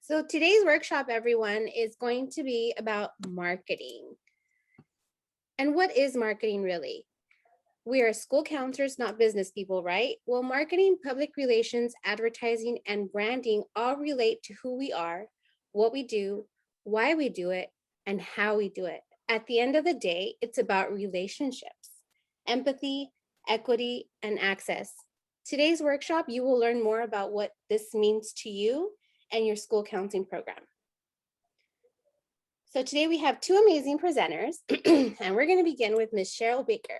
So today's workshop, everyone, is going to be about marketing. And what is marketing really? We are school counselors, not business people, right? Well, marketing, public relations, advertising, and branding all relate to who we are, what we do, why we do it, and how we do it. At the end of the day, it's about relationships, empathy, equity, and access. Today's workshop, you will learn more about what this means to you and your school counseling program. So today we have two amazing presenters, and we're going to begin with Ms. Cherryl Baker.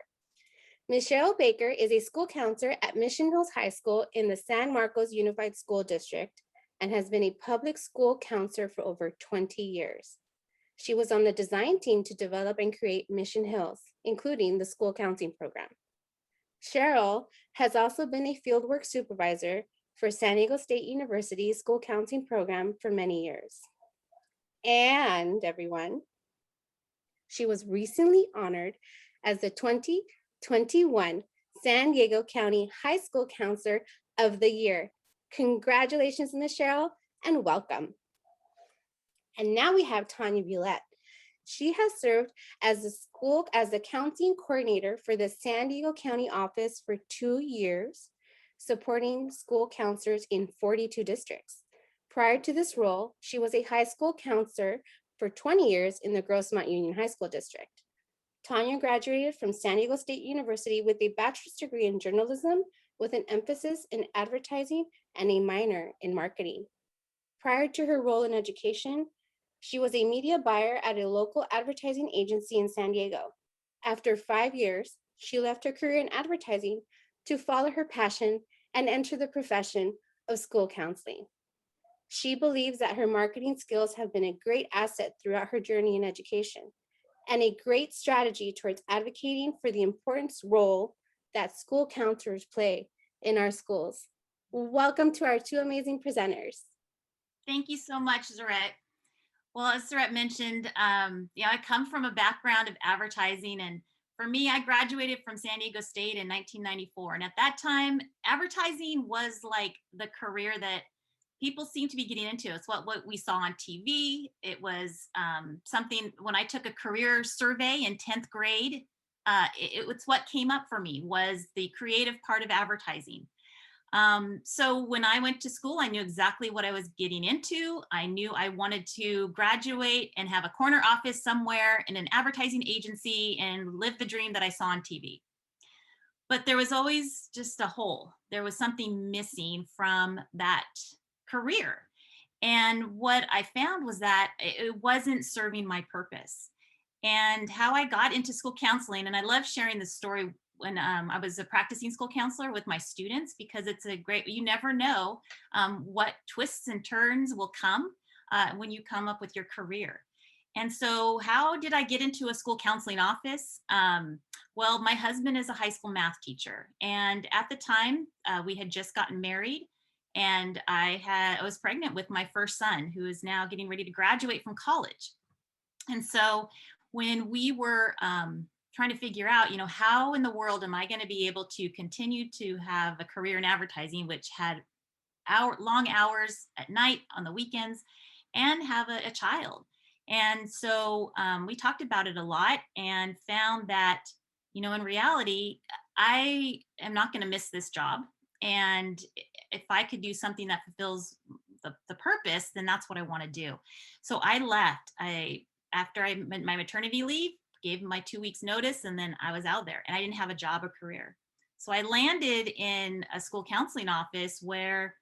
Ms. Cherryl Baker is a school counselor at Mission Hills High School in the San Marcos Unified School District and has been a public school counselor for over 20 years. She was on the design team to develop and create Mission Hills, including the school counseling program. Cherryl has also been a fieldwork supervisor for San Diego State University's school counseling program for many years. And everyone, she was recently honored as the 2021 San Diego County High School Counselor of the Year. Congratulations, Ms. Cherryl, and welcome. And now we have Tanya Viulette. She has served as the counseling coordinator for the San Diego County office for 2 years, supporting school counselors in 42 districts. Prior to this role, she was a high school counselor for 20 years in the Grossmont Union High School District. Tanya graduated from San Diego State University with a bachelor's degree in journalism with an emphasis in advertising and a minor in marketing. Prior to her role in education, she was a media buyer at a local advertising agency in San Diego. After 5 years, she left her career in advertising to follow her passion and enter the profession of school counseling. She believes that her marketing skills have been a great asset throughout her journey in education and a great strategy towards advocating for the important role that school counselors play in our schools. Welcome to our two amazing presenters. Thank you so much, Zarette. Well, as Zarette mentioned, I come from a background of advertising, and for me, I graduated from San Diego State in 1994. And at that time, advertising was like the career that people seem to be getting into. It's what we saw on TV. It was something, when I took a career survey in 10th grade, it's what came up for me was the creative part of advertising. So when I went to school, I knew exactly what I was getting into. I knew I wanted to graduate and have a corner office somewhere in an advertising agency and live the dream that I saw on TV. But there was always just a hole. There was something missing from that career. And what I found was that it wasn't serving my purpose. And how I got into school counseling, and I love sharing this story when I was a practicing school counselor with my students, because it's a great, you never know what twists and turns will come when you come up with your career. And so how did I get into a school counseling office? Well, my husband is a high school math teacher. And at the time we had just gotten married, and I was pregnant with my first son, who is now getting ready to graduate from college. And so when we were trying to figure out, how in the world am I going to be able to continue to have a career in advertising, which had long hours at night, on the weekends, and have a child. And so we talked about it a lot and found that, in reality, I am not going to miss this job. And if I could do something that fulfills the purpose, then that's what I want to do. So I left. After my maternity leave, gave my 2 weeks notice, and then I was out there, and I didn't have a job or career. So I landed in a school counseling office where,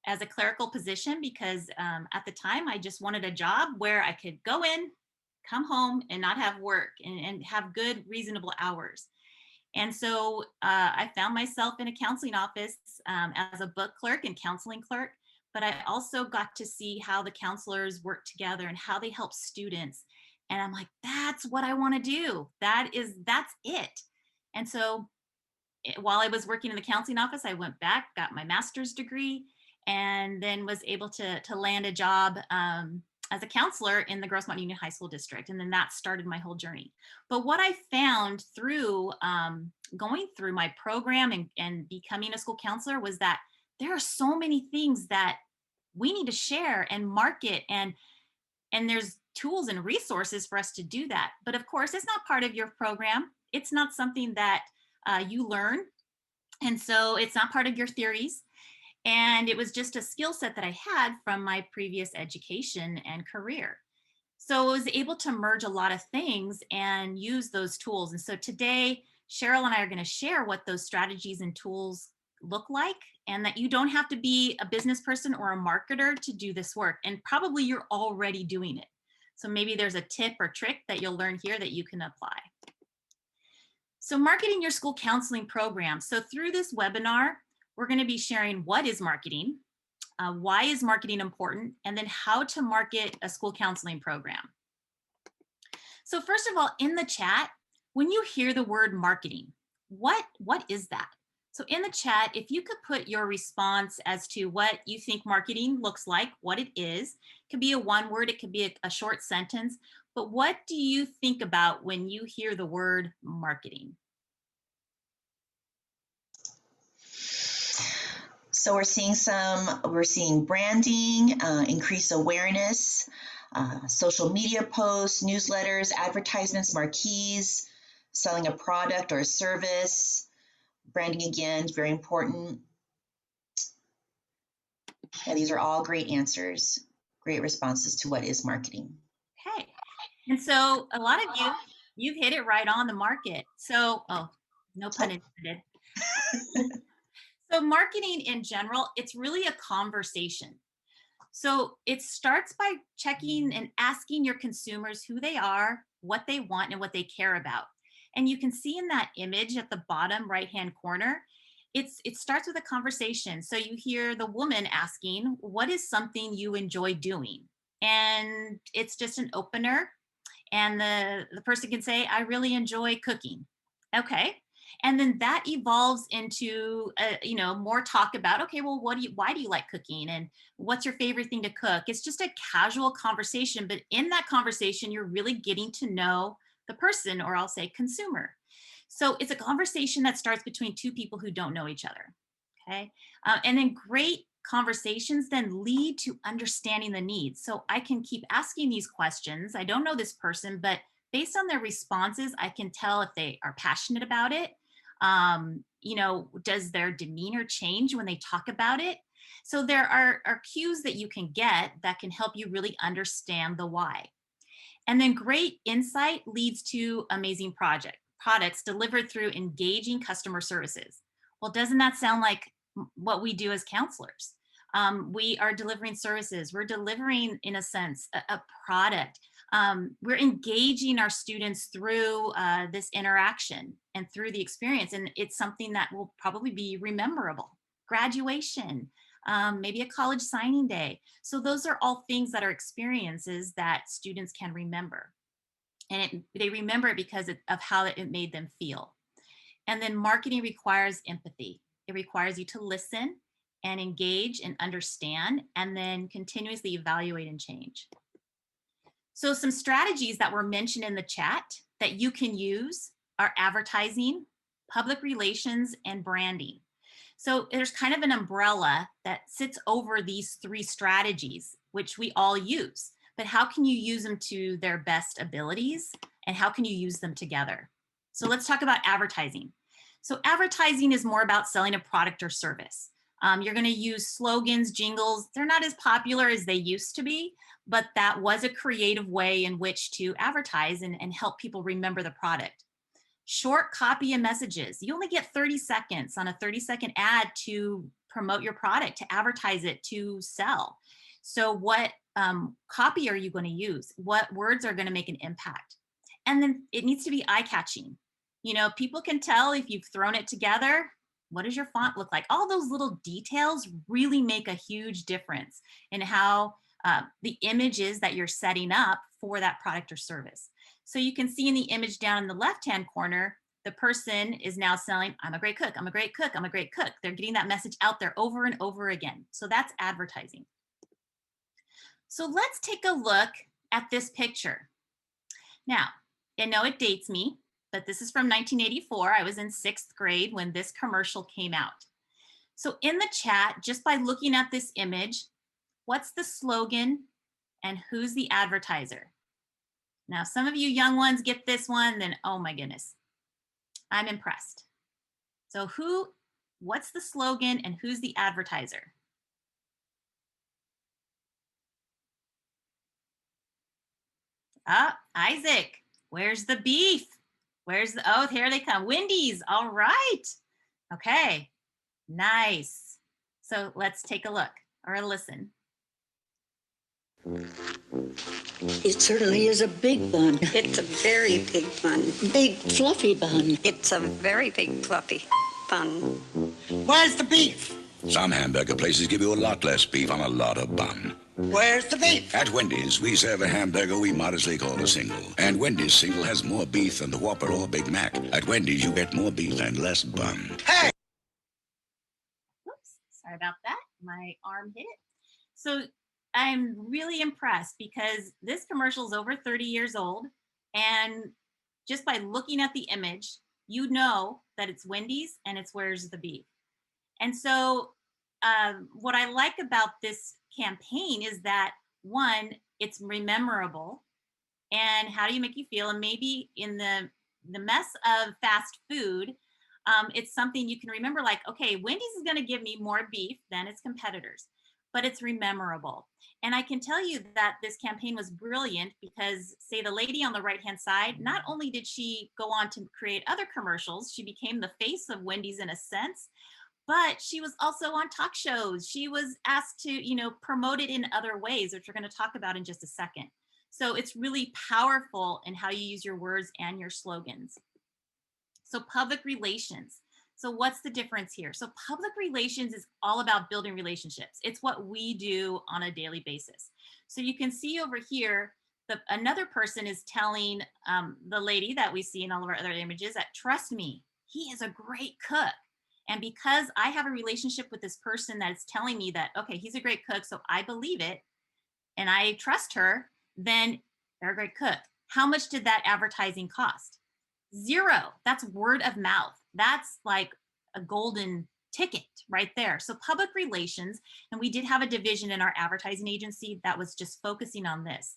as a clerical position, because at the time I just wanted a job where I could go in, come home, and not have work, and have good, reasonable hours. And so I found myself in a counseling office as a book clerk and counseling clerk, but I also got to see how the counselors work together and how they help students. And I'm like, that's what I want to do. That's it. And so while I was working in the counseling office, I went back, got my master's degree, and then was able to land a job as a counselor in the Grossmont Union High School District. And then that started my whole journey. But what I found through going through my program and becoming a school counselor was that there are so many things that we need to share and market, and there's tools and resources for us to do that. But of course, it's not part of your program. It's not something that you learn. And so it's not part of your theories. And it was just a skill set that I had from my previous education and career. So I was able to merge a lot of things and use those tools. And so today, Cherryl and I are going to share what those strategies and tools look like, and that you don't have to be a business person or a marketer to do this work. And probably you're already doing it. So maybe there's a tip or trick that you'll learn here that you can apply. So marketing your school counseling program. So through this webinar, we're going to be sharing what is marketing, why is marketing important, and then how to market a school counseling program. So first of all, in the chat, when you hear the word marketing, what is that? So in the chat, if you could put your response as to what you think marketing looks like, what it is, it could be a one word, it could be a short sentence, but what do you think about when you hear the word marketing? So we're seeing branding, increase awareness, social media posts, newsletters, advertisements, marquees, selling a product or a service. Branding, again, is very important. Yeah, these are all great answers, great responses to what is marketing. Okay. And so a lot of you've hit it right on the market. So, oh, no pun intended. So marketing in general, it's really a conversation. So it starts by checking and asking your consumers who they are, what they want, and what they care about. And you can see in that image at the bottom right-hand corner, it starts with a conversation. So you hear the woman asking, what is something you enjoy doing? And it's just an opener. And the person can say, I really enjoy cooking. Okay. And then that evolves into more talk about, okay, well, why do you like cooking, and what's your favorite thing to cook? It's just a casual conversation, but in that conversation you're really getting to know the person, or I'll say consumer. So it's a conversation that starts between two people who don't know each other. Okay. And then great conversations then lead to understanding the needs. So I can keep asking these questions. I don't know this person, but based on their responses, I can tell if they are passionate about it. Does their demeanor change when they talk about it? So there are cues that you can get that can help you really understand the why. And then great insight leads to amazing products delivered through engaging customer services. Well, doesn't that sound like what we do as counselors? We are delivering services. We're delivering, in a sense, a product. We're engaging our students through this interaction and through the experience. And it's something that will probably be rememberable. Graduation, maybe a college signing day. So those are all things that are experiences that students can remember. And they remember it because of how it made them feel. And then marketing requires empathy. It requires you to listen and engage and understand, and then continuously evaluate and change. So some strategies that were mentioned in the chat that you can use are advertising, public relations, and branding. So there's kind of an umbrella that sits over these three strategies, which we all use, but how can you use them to their best abilities, and how can you use them together? So let's talk about advertising. So advertising is more about selling a product or service. You're going to use slogans, jingles. They're not as popular as they used to be, but that was a creative way in which to advertise and help people remember the product. Short copy and messages. You only get 30 seconds on a 30-second ad to promote your product, to advertise it, to sell. So what copy are you going to use? What words are going to make an impact? And then it needs to be eye-catching. People can tell if you've thrown it together. What does your font look like? All those little details really make a huge difference in how the images that you're setting up for that product or service. So you can see in the image down in the left-hand corner, the person is now selling, I'm a great cook, I'm a great cook, I'm a great cook. They're getting that message out there over and over again. So that's advertising. So let's take a look at this picture. Now, I know it dates me, but this is from 1984. I was in 6th grade when this commercial came out. So in the chat, just by looking at this image, What's the slogan and who's the advertiser? Now, some of you young ones get this one, then oh my goodness, I'm impressed. So what's the slogan and who's the advertiser? Isaac, where's the beef? Oh, here they come. Wendy's, all right. Okay, nice. So let's take a look or a listen. It certainly is a big bun. It's a very big bun. Big, fluffy bun. It's a very big fluffy bun. Where's the beef? Some hamburger places give you a lot less beef on a lot of bun. Where's the beef? At Wendy's, we serve a hamburger we modestly call a single. And Wendy's single has more beef than the Whopper or Big Mac. At Wendy's, you get more beef and less bun. Hey! Oops, sorry about that. My arm hit it. So I'm really impressed because this commercial is over 30 years old. And just by looking at the image, you know that it's Wendy's and it's Where's the Beef. And so what I like about this campaign is that, one, it's memorable. And how do you make you feel? And maybe in the mess of fast food, it's something you can remember, like, okay, Wendy's is going to give me more beef than its competitors, but it's memorable. And I can tell you that this campaign was brilliant because, say, the lady on the right-hand side, not only did she go on to create other commercials, she became the face of Wendy's in a sense, but she was also on talk shows. She was asked to, promote it in other ways, which we're going to talk about in just a second. So it's really powerful in how you use your words and your slogans. So public relations. So what's the difference here? So public relations is all about building relationships. It's what we do on a daily basis. So you can see over here, another person is telling the lady that we see in all of our other images that, trust me, he is a great cook. And because I have a relationship with this person that is telling me that, okay, he's a great cook, so I believe it, and I trust her, then they're a great cook. How much did that advertising cost? $0. That's word of mouth. That's like a golden ticket right there. So public relations, and we did have a division in our advertising agency that was just focusing on this.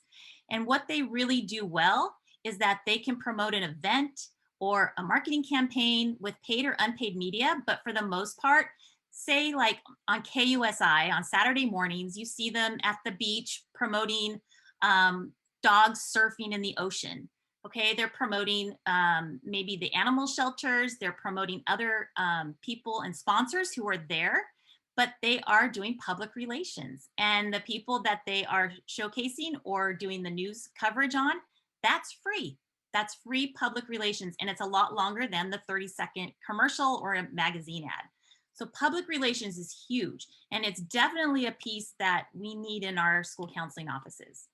And what they really do well is that they can promote an event or a marketing campaign with paid or unpaid media, but for the most part, say like on KUSI on Saturday mornings, you see them at the beach promoting dogs surfing in the ocean. Okay, they're promoting maybe the animal shelters, they're promoting other people and sponsors who are there, but they are doing public relations. And the people that they are showcasing or doing the news coverage on, that's free. That's free public relations, and it's a lot longer than the 30-second commercial or a magazine ad. So public relations is huge, and it's definitely a piece that we need in our school counseling offices.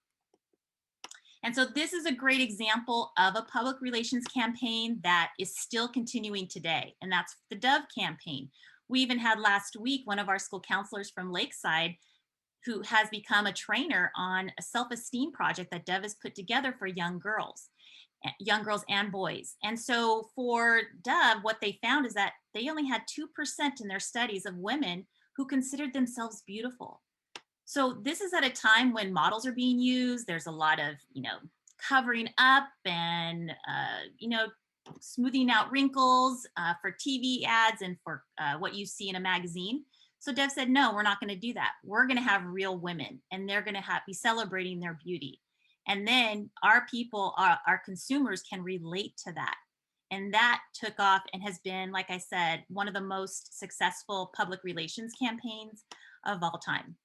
And so this is a great example of a public relations campaign that is still continuing today, and that's the Dove campaign. We even had last week one of our school counselors from Lakeside who has become a trainer on a self-esteem project that Dove has put together for young girls and boys. And so for Dove, what they found is that they only had 2% in their studies of women who considered themselves beautiful. So this is at a time when models are being used. There's a lot of, covering up and, smoothing out wrinkles for TV ads and for what you see in a magazine. So Dove said, no, we're not going to do that. We're going to have real women, and they're going to be celebrating their beauty. And then our people, our consumers can relate to that. And that took off and has been, like I said, one of the most successful public relations campaigns of all time.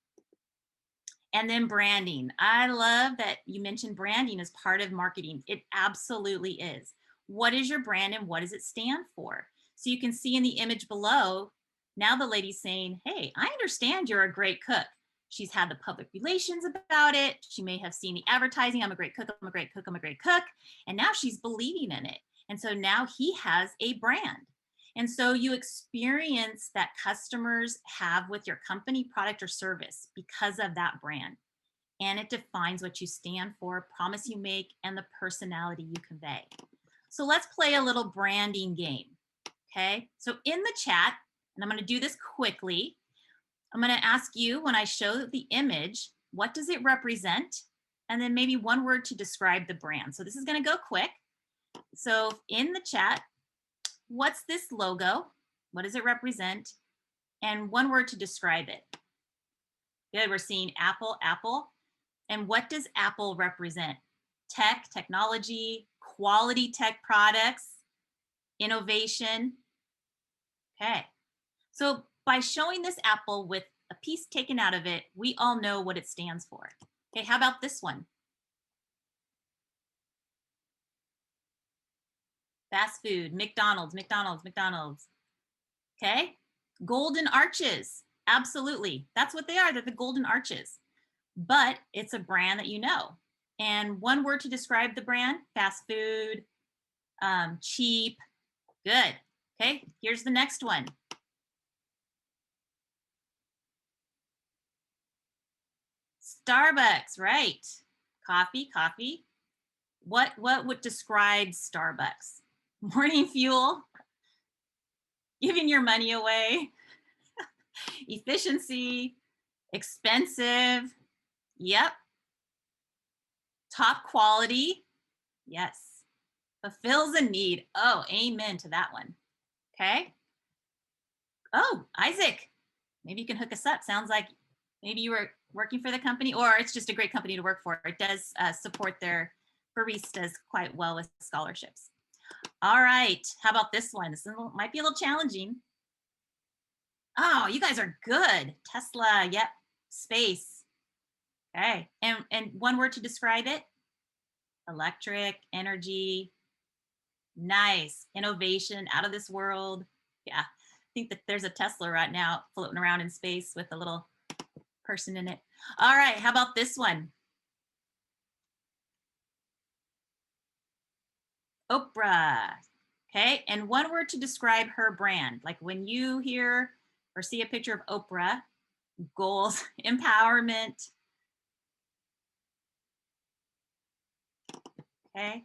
And then branding. I love that you mentioned branding as part of marketing. It absolutely is. What is your brand and what does it stand for? So you can see in the image below, now the lady's saying, hey, I understand you're a great cook. She's had the public relations about it. She may have seen the advertising. I'm a great cook, I'm a great cook, I'm a great cook. And now she's believing in it. And so now he has a brand. And so you experience that customers have with your company, product, or service because of that brand. And it defines what you stand for, promise you make, and the personality you convey. So let's play a little branding game. Okay, so in the chat, and I'm going to do this quickly. I'm going to ask you, when I show the image, what does it represent? And then maybe one word to describe the brand. So this is going to go quick. So in the chat, what's this logo? What does it represent? And one word to describe it. Good, we're seeing Apple, Apple. And what does Apple represent? Tech, technology, quality tech products, innovation. Okay, so by showing this apple with a piece taken out of it, we all know what it stands for. Okay, how about this one? Fast food, McDonald's, McDonald's, McDonald's. Okay, golden arches, absolutely. That's what they are, they're the golden arches. But it's a brand that you know. And one word to describe the brand: fast food, cheap, good. Okay, here's the next one. Starbucks, right? Coffee, coffee. What would describe Starbucks? Morning fuel, giving your money away, efficiency, expensive, yep. Top quality, yes. Fulfills a need. Oh, amen to that one. Okay. Oh, Isaac, maybe you can hook us up. Sounds like maybe you were working for the company, or it's just a great company to work for. It does support their baristas quite well with scholarships. All right, how about this one? This might be a little challenging. Oh, you guys are good. Tesla, yep, space. Okay, and one word to describe it: electric, energy, nice, innovation, out of this world. Yeah, I think that there's a Tesla right now floating around in space with a little person in it. All right, how about this one? Oprah. Okay, and one word to describe her brand. Like when you hear or see a picture of Oprah, goals, empowerment. Okay,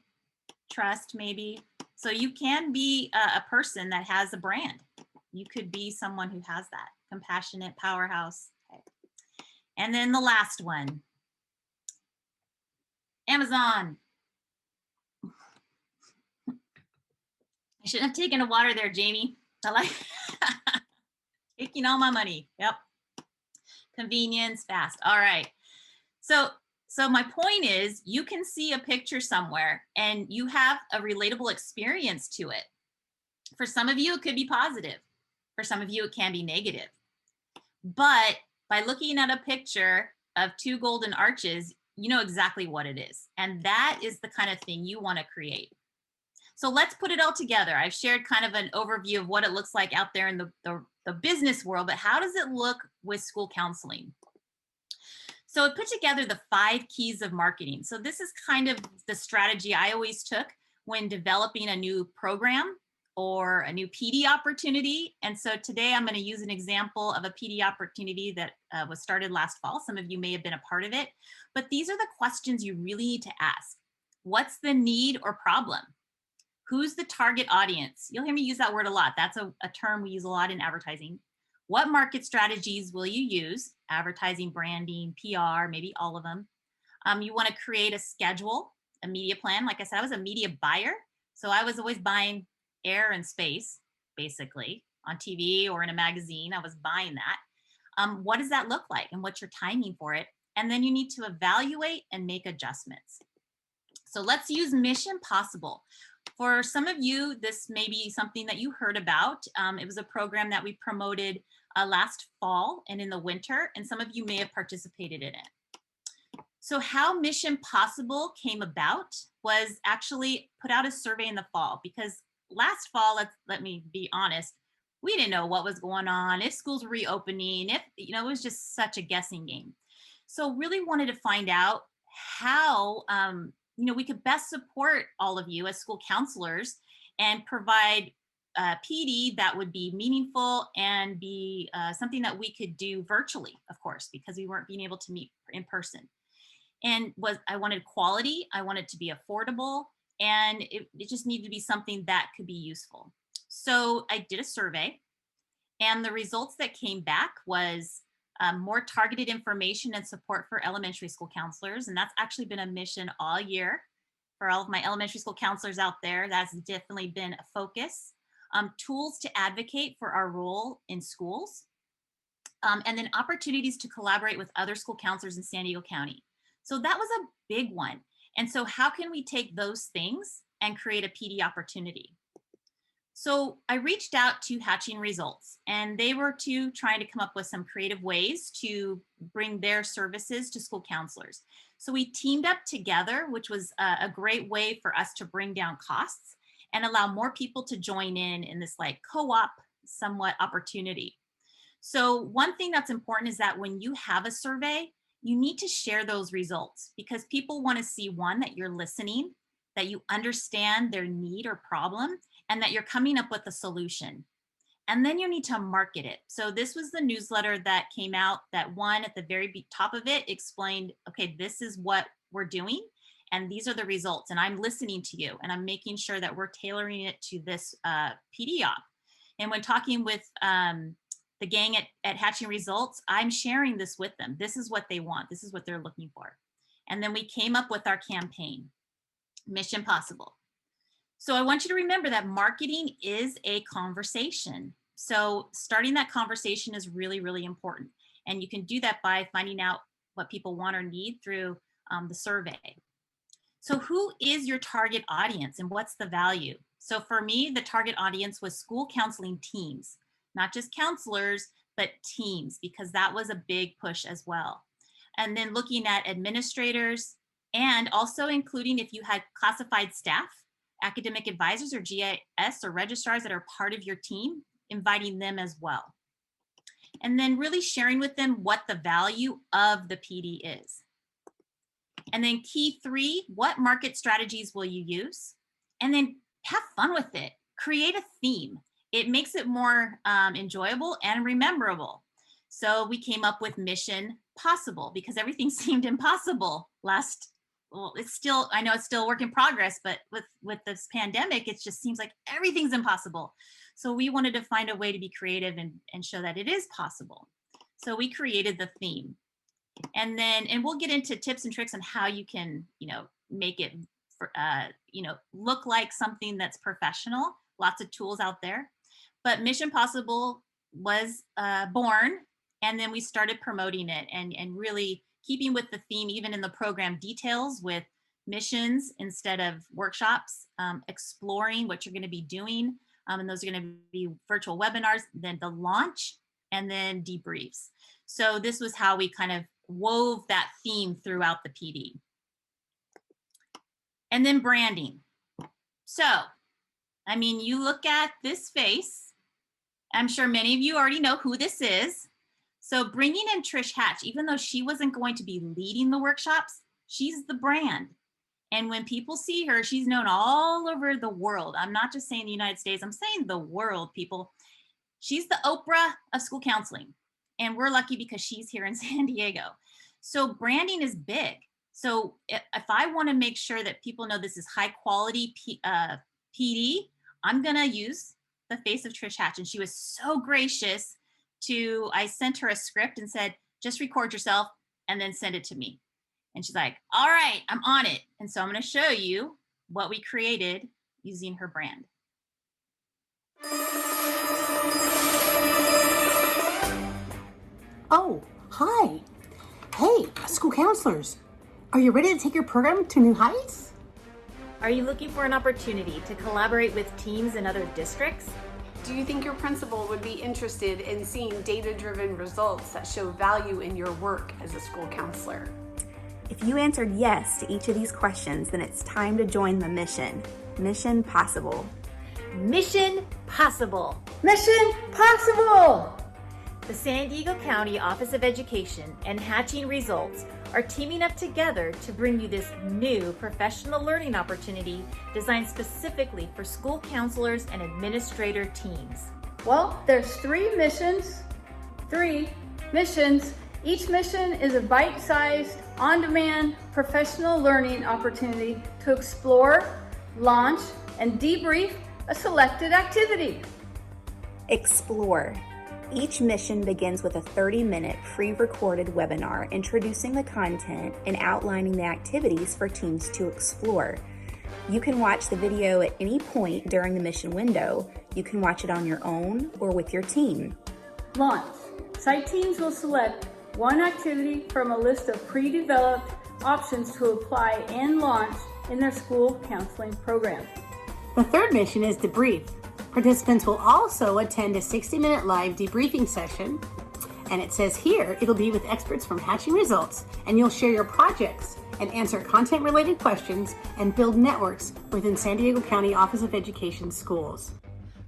trust maybe. So you can be a person that has a brand. You could be someone who has that. Compassionate, powerhouse. Okay. And then the last one, Amazon. I shouldn't have taken a water there, Jamie. I like taking all my money. Yep. Convenience, fast. All right. So my point is, you can see a picture somewhere and you have a relatable experience to it. For some of you, it could be positive. For some of you, it can be negative. But by looking at a picture of two golden arches, you know exactly what it is. And that is the kind of thing you want to create. So let's put it all together. I've shared kind of an overview of what it looks like out there in the business world, but how does it look with school counseling? So I put together the 5 keys of marketing. So this is kind of the strategy I always took when developing a new program or a new PD opportunity. And so today I'm going to use an example of a PD opportunity that was started last fall. Some of you may have been a part of it, but these are the questions you really need to ask. What's the need or problem? Who's the target audience? You'll hear me use that word a lot. That's a term we use a lot in advertising. What market strategies will you use? Advertising, branding, PR, maybe all of them. You want to create a schedule, a media plan. Like I said, I was a media buyer. So I was always buying air and space, basically, on TV or in a magazine. I was buying that. What does that look like and what's your timing for it? And then you need to evaluate and make adjustments. So let's use Mission Possible. For some of you, this may be something that you heard about. It was a program that we promoted last fall and in the winter, and some of you may have participated in it. So how Mission Possible came about was actually put out a survey in the fall, because last fall, let me be honest, we didn't know what was going on, if schools were reopening, if, it was just such a guessing game. So really wanted to find out how, we could best support all of you as school counselors and provide PD that would be meaningful and be something that we could do virtually, of course, because we weren't being able to meet in person. And I wanted quality, I wanted to be affordable, and it just needed to be something that could be useful. So I did a survey, and the results that came back was more targeted information and support for elementary school counselors. And that's actually been a mission all year for all of my elementary school counselors out there. That's definitely been a focus. Tools to advocate for our role in schools. And then opportunities to collaborate with other school counselors in San Diego County. So that was a big one. And so how can we take those things and create a PD opportunity? So I reached out to Hatching Results, and they were trying to come up with some creative ways to bring their services to school counselors. So we teamed up together, which was a great way for us to bring down costs and allow more people to join in this like co-op somewhat opportunity. So one thing that's important is that when you have a survey, you need to share those results because people want to see, one, that you're listening, that you understand their need or problem, and that you're coming up with a solution. And then you need to market it. So this was the newsletter that came out that one at the very top of it explained, okay, this is what we're doing and these are the results. And I'm listening to you and I'm making sure that we're tailoring it to this PD op. And when talking with the gang at Hatching Results, I'm sharing this with them. This is what they want. This is what they're looking for. And then we came up with our campaign, Mission Possible. So I want you to remember that marketing is a conversation. So starting that conversation is really, really important. And you can do that by finding out what people want or need through the survey. So who is your target audience and what's the value? So for me, the target audience was school counseling teams, not just counselors, but teams, because that was a big push as well. And then looking at administrators and also including if you had classified staff, academic advisors or GIS or registrars that are part of your team, inviting them as well. And then really sharing with them what the value of the PD is. And then key 3, what market strategies will you use? And then have fun with it. Create a theme. It makes it more enjoyable and rememberable. So we came up with Mission Possible because everything seemed impossible well, it's still, I know it's still a work in progress, but with this pandemic, it just seems like everything's impossible. So we wanted to find a way to be creative and show that it is possible. So we created the theme. And we'll get into tips and tricks on how you can, make it, look like something that's professional. Lots of tools out there. But Mission Possible was born, and then we started promoting it and really keeping with the theme, even in the program details with missions instead of workshops, exploring what you're going to be doing. And those are going to be virtual webinars, then the launch, and then debriefs. So this was how we kind of wove that theme throughout the PD. And then branding. So, I mean, you look at this face. I'm sure many of you already know who this is. So bringing in Trish Hatch, even though she wasn't going to be leading the workshops, she's the brand. And when people see her, she's known all over the world. I'm not just saying the United States, I'm saying the world, people. She's the Oprah of school counseling. And we're lucky because she's here in San Diego. So branding is big. So if I want to make sure that people know this is high quality PD, I'm going to use the face of Trish Hatch. And she was so gracious I sent her a script and said, just record yourself and then send it to me. And she's like, all right, I'm on it. And so I'm going to show you what we created using her brand. Oh, hi. Hey, school counselors. Are you ready to take your program to new heights? Are you looking for an opportunity to collaborate with teams in other districts? Do you think your principal would be interested in seeing data-driven results that show value in your work as a school counselor? If you answered yes to each of these questions, then it's time to join the mission. Mission Possible. Mission Possible. Mission Possible! The San Diego County Office of Education and Hatching Results are teaming up together to bring you this new professional learning opportunity designed specifically for school counselors and administrator teams. Well, there's 3 missions. Each mission is a bite-sized, on-demand professional learning opportunity to explore, launch, and debrief a selected activity. Explore. Each mission begins with a 30-minute pre-recorded webinar introducing the content and outlining the activities for teams to explore. You can watch the video at any point during the mission window. You can watch it on your own or with your team. Launch. Site teams will select one activity from a list of pre-developed options to apply and launch in their school counseling program. The third mission is debrief. Participants will also attend a 60-minute live debriefing session. And it says here, it'll be with experts from Hatching Results, and you'll share your projects and answer content-related questions and build networks within San Diego County Office of Education schools.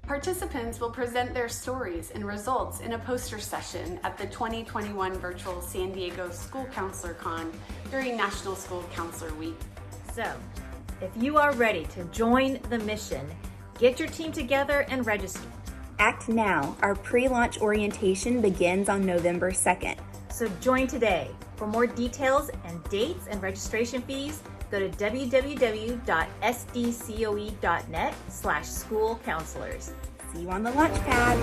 Participants will present their stories and results in a poster session at the 2021 virtual San Diego School Counselor Con during National School Counselor Week. So, if you are ready to join the mission, get your team together and register. Act now. Our pre-launch orientation begins on November 2nd. So join today. For more details and dates and registration fees, go to www.sdcoe.net/school counselors. See you on the launch pad.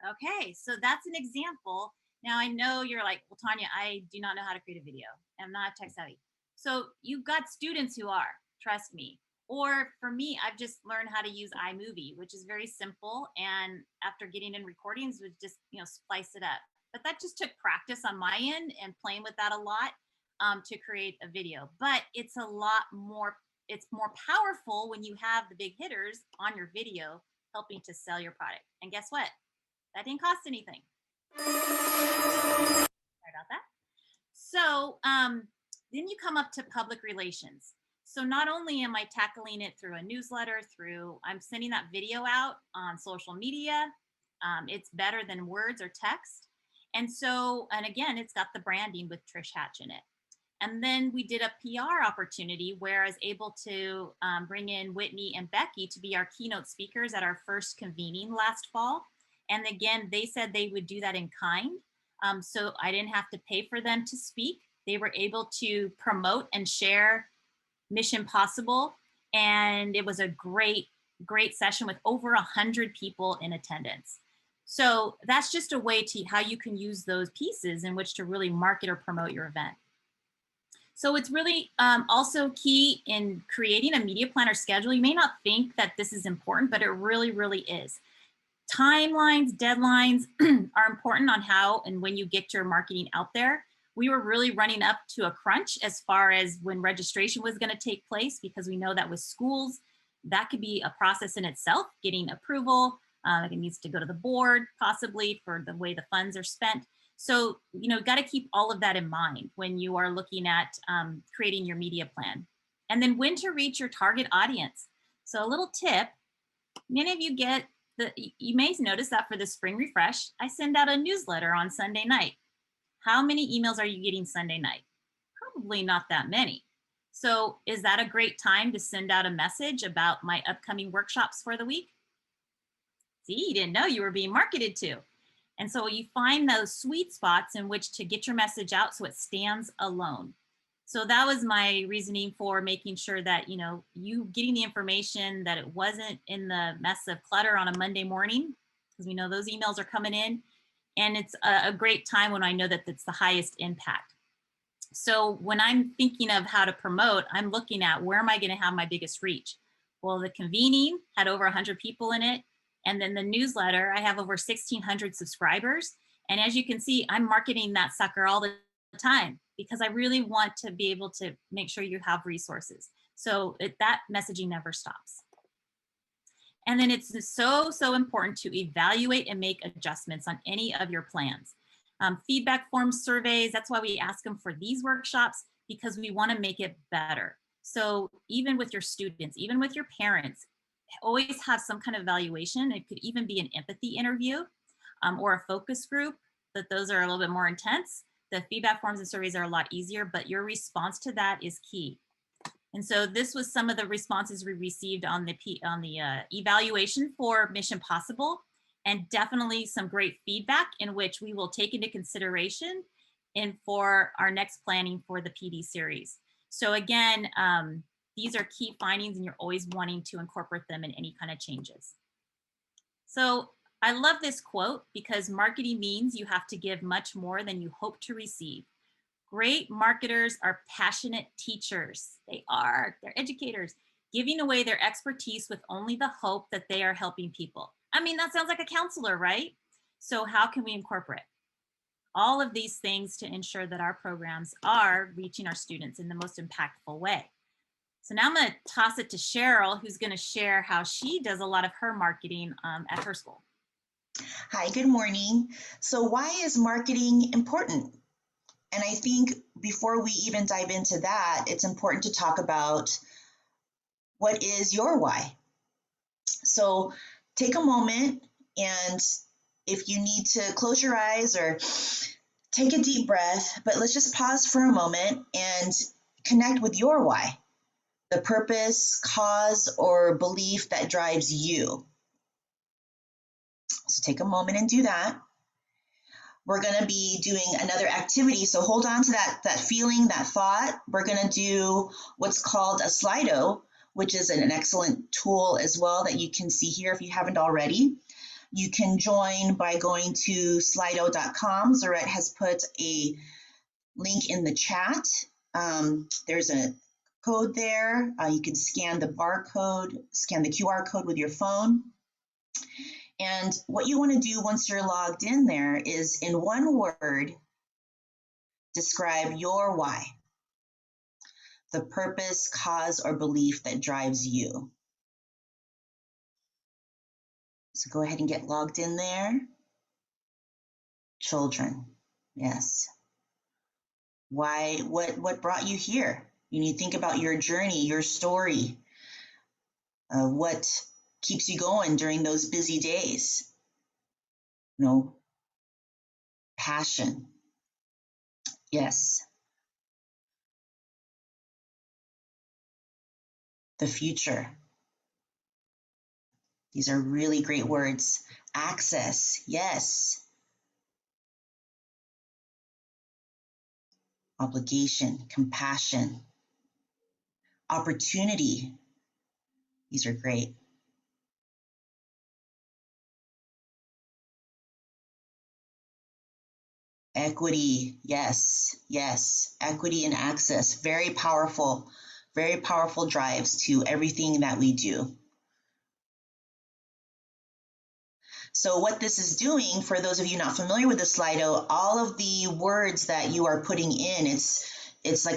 Okay, so that's an example. Now I know you're like, well, Tanya, I do not know how to create a video. I'm not tech savvy. So you've got students who are, trust me. Or for me, I've just learned how to use iMovie, which is very simple. And after getting in recordings, would just, splice it up. But that just took practice on my end and playing with that a lot to create a video. But it's a lot more, it's more powerful when you have the big hitters on your video helping to sell your product. And guess what? That didn't cost anything. Sorry about that. So then you come up to public relations. So not only am I tackling it through a newsletter, I'm sending that video out on social media. It's better than words or text. And again, it's got the branding with Trish Hatch in it. And then we did a PR opportunity where I was able to bring in Whitney and Becky to be our keynote speakers at our first convening last fall. And again, they said they would do that in kind. So I didn't have to pay for them to speak. They were able to promote and share Mission Possible. And it was a great session with over 100 people in attendance. So that's just a way to how you can use those pieces in which to really market or promote your event. So it's really also key in creating a media plan or schedule. You may not think that this is important, but it really, really is. Timelines, deadlines are important on how and when you get your marketing out there. We were really running up to a crunch as far as when registration was going to take place, because we know that with schools, that could be a process in itself, getting approval. It needs to go to the board possibly for the way the funds are spent. So, got to keep all of that in mind when you are looking at creating your media plan. And then when to reach your target audience. So a little tip, many of you you may notice that for the spring refresh, I send out a newsletter on Sunday night. How many emails are you getting Sunday night? Probably not that many. So is that a great time to send out a message about my upcoming workshops for the week? See, you didn't know you were being marketed to. And so you find those sweet spots in which to get your message out so it stands alone. So that was my reasoning for making sure that, you getting the information, that it wasn't in the mess of clutter on a Monday morning, because we know those emails are coming in. And it's a great time when I know that it's the highest impact. So when I'm thinking of how to promote, I'm looking at where am I going to have my biggest reach? Well, the convening had over 100 people in it. And then the newsletter, I have over 1,600 subscribers. And as you can see, I'm marketing that sucker all the time because I really want to be able to make sure you have resources. So that messaging never stops. And then it's so important to evaluate and make adjustments on any of your plans. Feedback forms, surveys, that's why we ask them for these workshops, because we want to make it better. So even with your students, even with your parents, always have some kind of evaluation. It could even be an empathy interview or a focus group, but those are a little bit more intense. The feedback forms and surveys are a lot easier, but your response to that is key. And so this was some of the responses we received on the evaluation for Mission Possible, and definitely some great feedback in which we will take into consideration and for our next planning for the PD series. So again, these are key findings and you're always wanting to incorporate them in any kind of changes. So I love this quote because marketing means you have to give much more than you hope to receive. Great marketers are passionate teachers. They're educators, giving away their expertise with only the hope that they are helping people. I mean, that sounds like a counselor, right? So how can we incorporate all of these things to ensure that our programs are reaching our students in the most impactful way? So now I'm going to toss it to Cherryl, who's going to share how she does a lot of her marketing at her school. Hi, good morning. So why is marketing important? And I think before we even dive into that, it's important to talk about what is your why. So take a moment, and if you need to close your eyes or take a deep breath, but let's just pause for a moment and connect with your why, the purpose, cause, or belief that drives you. So take a moment and do that. We're going to be doing another activity, so hold on to that feeling, that thought. We're going to do what's called a Slido, which is an excellent tool as well that you can see here if you haven't already. You can join by going to slido.com. Zorette has put a link in the chat. There's a code there. You can scan the barcode, scan the QR code with your phone. And what you want to do once you're logged in there is, in one word, describe your why, the purpose, cause, or belief that drives you. So go ahead and get logged in there. Children, yes. Why? What brought you here? You need to think about your journey, your story, what keeps you going during those busy days. You know, passion. Yes. The future. These are really great words. Access. Yes. Obligation, compassion, opportunity. These are great. Equity, yes, yes. Equity and access, very powerful drives to everything that we do. So what this is doing, for those of you not familiar with the Slido, all of the words that you are putting in, it's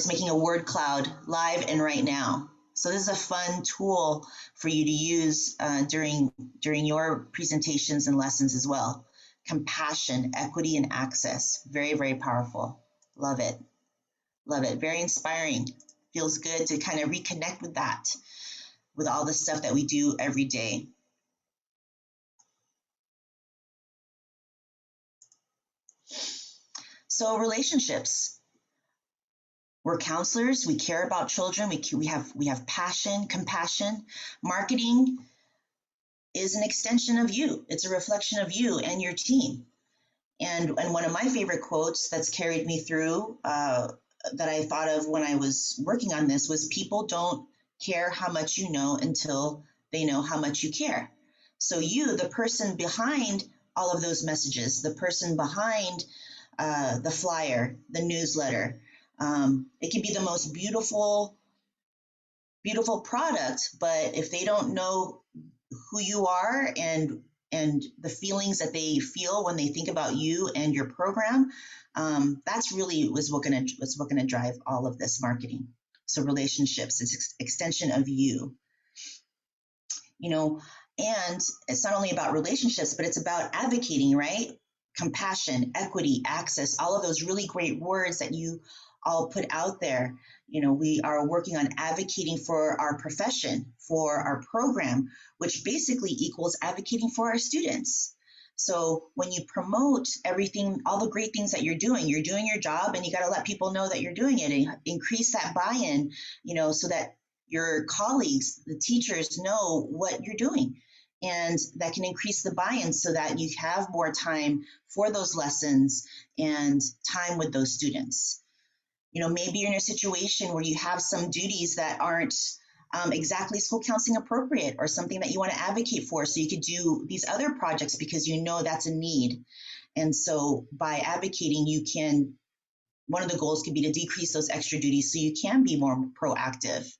making a word cloud live and right now. So this is a fun tool for you to use during your presentations and lessons as well. Compassion, equity, and access. Very, very powerful. Love it. Love it. Very inspiring. Feels good to kind of reconnect with that, with all the stuff that we do every day. So relationships. We're counselors. We care about children. We have passion, compassion. Marketing is an extension of you. It's a reflection of you and your team. And one of my favorite quotes that's carried me through that I thought of when I was working on this was, people don't care how much you know until they know how much you care. So you, the person behind all of those messages, the person behind the flyer, the newsletter, it can be the most beautiful product, but if they don't know who you are and the feelings that they feel when they think about you and your program, that's really what's going to drive all of this marketing. So relationships, it's extension of you. You know, and it's not only about relationships, but it's about advocating, right? Compassion, equity, access, all of those really great words that you all put out there. You know, we are working on advocating for our profession, for our program, which basically equals advocating for our students. So when you promote everything, all the great things that you're doing your job, and you got to let people know that you're doing it and increase that buy-in, you know, so that your colleagues, the teachers, know what you're doing. And that can increase the buy-in so that you have more time for those lessons and time with those students. Maybe you're in a situation where you have some duties that aren't exactly school counseling appropriate, or something that you want to advocate for. So you could do these other projects because that's a need. And so by advocating, one of the goals could be to decrease those extra duties so you can be more proactive.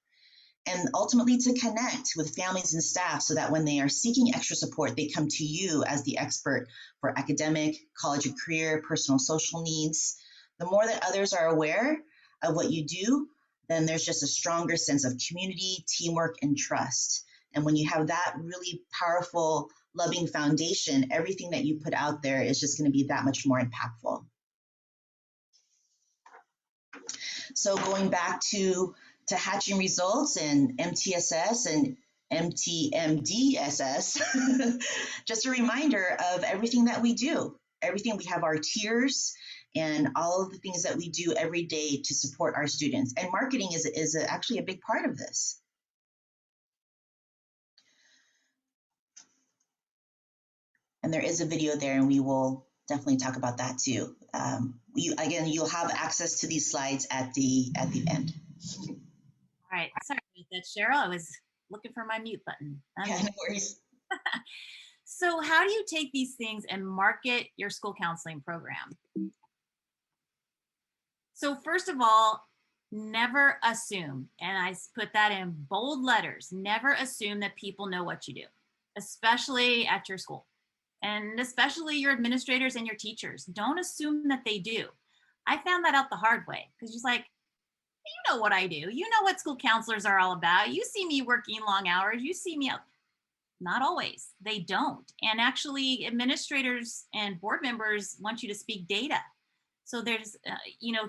And ultimately to connect with families and staff so that when they are seeking extra support, they come to you as the expert for academic, college and career, personal, social needs. The more that others are aware of what you do, then there's just a stronger sense of community, teamwork, and trust. And when you have that really powerful, loving foundation, everything that you put out there is just going to be that much more impactful. So going back to hatching results and MTSS and MTMDSS, just a reminder of everything that we do. We have our tiers and all of the things that we do every day to support our students. And marketing is actually a big part of this. And there is a video there, and we will definitely talk about that too. You'll have access to these slides at the end. All right, sorry about that, Cheryl. I was looking for my mute button. Yeah, no worries. So how do you take these things and market your school counseling program? So first of all, never assume, and I put that in bold letters, never assume that people know what you do, especially at your school, and especially your administrators and your teachers. Don't assume that they do. I found that out the hard way, because you're like, you know what I do. You know what school counselors are all about. You see me working long hours. You see me out. Not always. They don't. And actually, administrators and board members want you to speak data. So there's,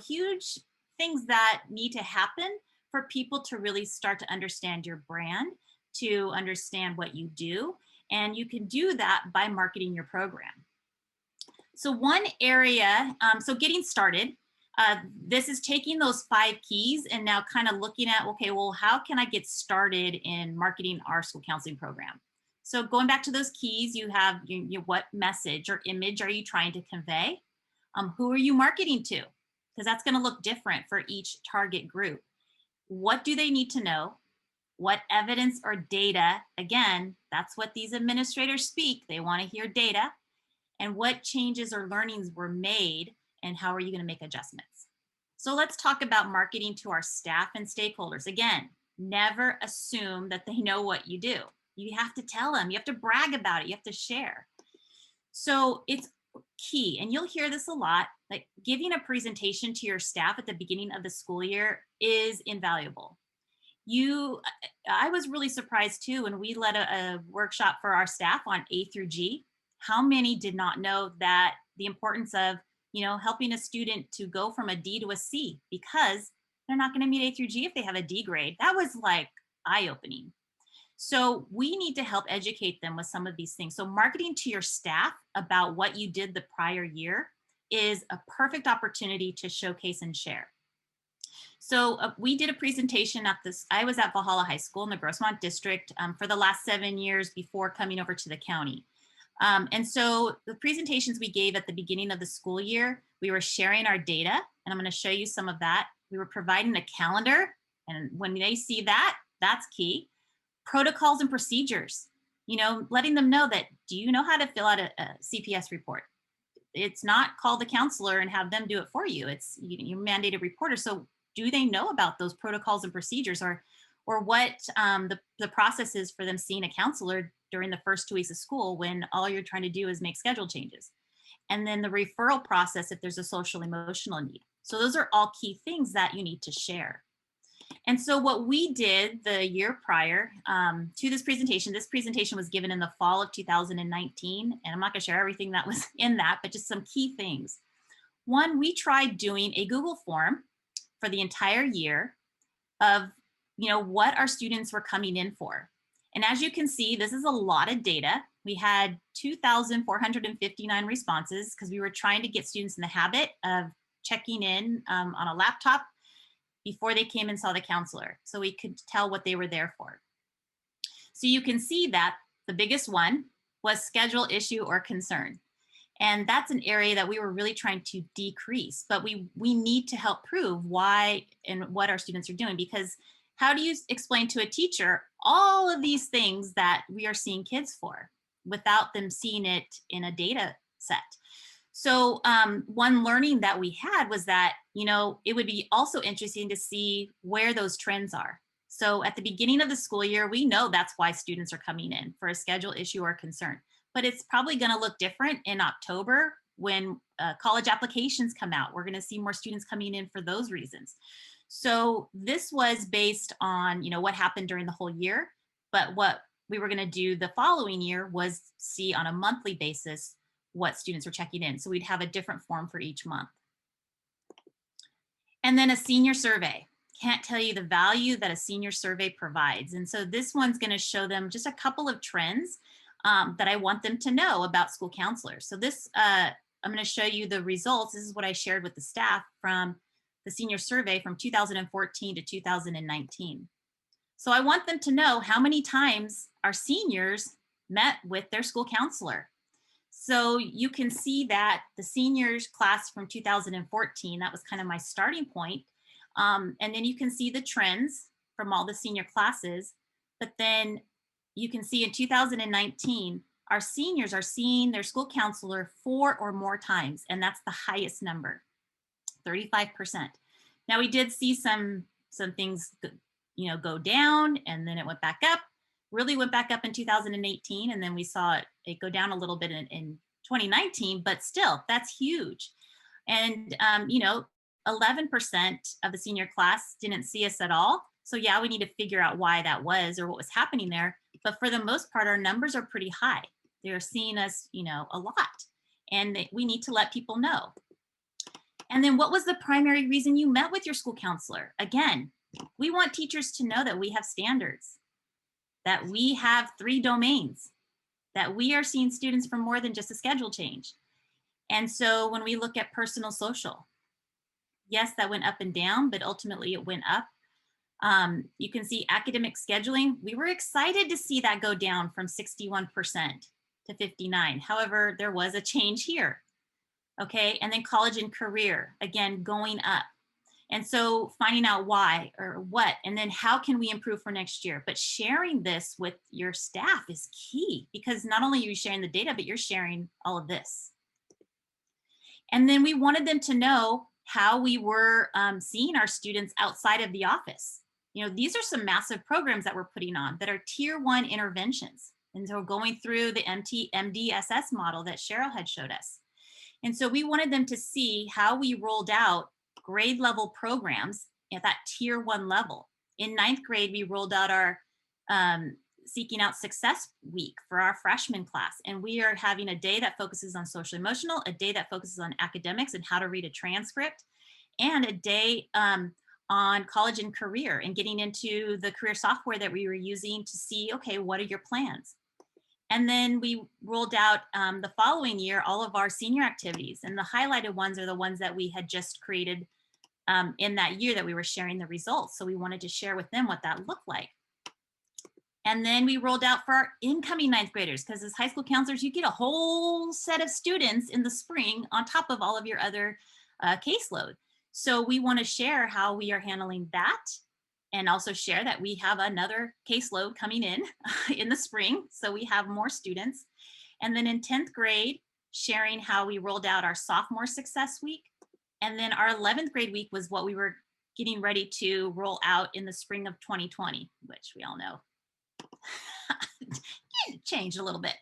huge things that need to happen for people to really start to understand your brand, to understand what you do. And you can do that by marketing your program. So one area, so getting started, this is taking those 5 keys and now kind of looking at, okay, well, how can I get started in marketing our school counseling program? So going back to those keys, you have what message or image are you trying to convey? Who are you marketing to? Because that's going to look different for each target group. What do they need to know? What evidence or data? Again, that's what these administrators speak. They want to hear data. And what changes or learnings were made, and how are you going to make adjustments? So let's talk about marketing to our staff and stakeholders. Again, never assume that they know what you do. You have to tell them, you have to brag about it, you have to share. So it's key, and you'll hear this a lot, like giving a presentation to your staff at the beginning of the school year is invaluable. I was really surprised too when we led a workshop for our staff on A through G, how many did not know that the importance of helping a student to go from a D to a C, because they're not going to meet A through G if they have a D grade. That was like eye-opening. So we need to help educate them with some of these things. So marketing to your staff about what you did the prior year is a perfect opportunity to showcase and share. So we did a presentation I was at Valhalla High School in the Grossmont district for the last 7 years before coming over to the county. And so the presentations we gave at the beginning of the school year, we were sharing our data, and I'm going to show you some of that. We were providing a calendar, and when they see that, that's key. Protocols and procedures, letting them know that, do you know how to fill out a CPS report? It's not call the counselor and have them do it for you. It's you're mandated reporter. So do they know about those protocols and procedures, or what the process is for them seeing a counselor during the first 2 weeks of school when all you're trying to do is make schedule changes? And then the referral process if there's a social emotional need. So those are all key things that you need to share. And so what we did the year prior to this presentation was given in the fall of 2019, and I'm not going to share everything that was in that, but just some key things. One, we tried doing a Google form for the entire year of what our students were coming in for. And as you can see, this is a lot of data. We had 2,459 responses because we were trying to get students in the habit of checking in on a laptop before they came and saw the counselor, so we could tell what they were there for. So you can see that the biggest one was schedule, issue, or concern. And that's an area that we were really trying to decrease, but we need to help prove why and what our students are doing, because how do you explain to a teacher all of these things that we are seeing kids for without them seeing it in a data set? So one learning that we had was that, it would be also interesting to see where those trends are. So at the beginning of the school year, we know that's why students are coming in for a schedule issue or concern, but it's probably going to look different in October when college applications come out. We're going to see more students coming in for those reasons. So this was based on, what happened during the whole year, but what we were going to do the following year was see on a monthly basis what students were checking in. So we'd have a different form for each month. And then a senior survey. Can't tell you the value that a senior survey provides. And so this one's going to show them just a couple of trends that I want them to know about school counselors. So this, I'm going to show you the results. This is what I shared with the staff from the senior survey from 2014 to 2019. So I want them to know how many times our seniors met with their school counselor. So you can see that the seniors class from 2014, that was kind of my starting point. And then you can see the trends from all the senior classes, but then you can see in 2019, our seniors are seeing their school counselor 4 or more times, and that's the highest number, 35%. Now we did see some things, go down, and then it went back up, really went back up in 2018, and then we saw it go down a little bit in 2019, but still, that's huge. And, 11% of the senior class didn't see us at all. So yeah, we need to figure out why that was or what was happening there. But for the most part, our numbers are pretty high. They're seeing us, a lot, and we need to let people know. And then what was the primary reason you met with your school counselor? Again, we want teachers to know that we have standards, that we have 3 domains, that we are seeing students for more than just a schedule change. And so when we look at personal social, yes, that went up and down, but ultimately it went up. You can see academic scheduling. We were excited to see that go down from 61% to 59%. However, there was a change here. Okay, and then college and career, again, going up. And so finding out why or what, and then how can we improve for next year? But sharing this with your staff is key, because not only are you sharing the data, but you're sharing all of this. And then we wanted them to know how we were seeing our students outside of the office. These are some massive programs that we're putting on that are tier 1 interventions. And so going through the MDSS model that Cherryl had showed us. And so we wanted them to see how we rolled out grade level programs at that tier 1 level. In 9th grade, we rolled out our Seeking Out Success Week for our freshman class. And we are having a day that focuses on social emotional, a day that focuses on academics and how to read a transcript, and a day on college and career and getting into the career software that we were using to see, okay, what are your plans? And then we rolled out the following year all of our senior activities, and the highlighted ones are the ones that we had just created in that year that we were sharing the results. So we wanted to share with them what that looked like. And then we rolled out for our incoming 9th graders, because as high school counselors, you get a whole set of students in the spring on top of all of your other caseload. So we want to share how we are handling that, and also share that we have another caseload coming in the spring. So we have more students. And then in 10th grade, sharing how we rolled out our sophomore success week. And then our 11th grade week was what we were getting ready to roll out in the spring of 2020, which we all know changed a little bit.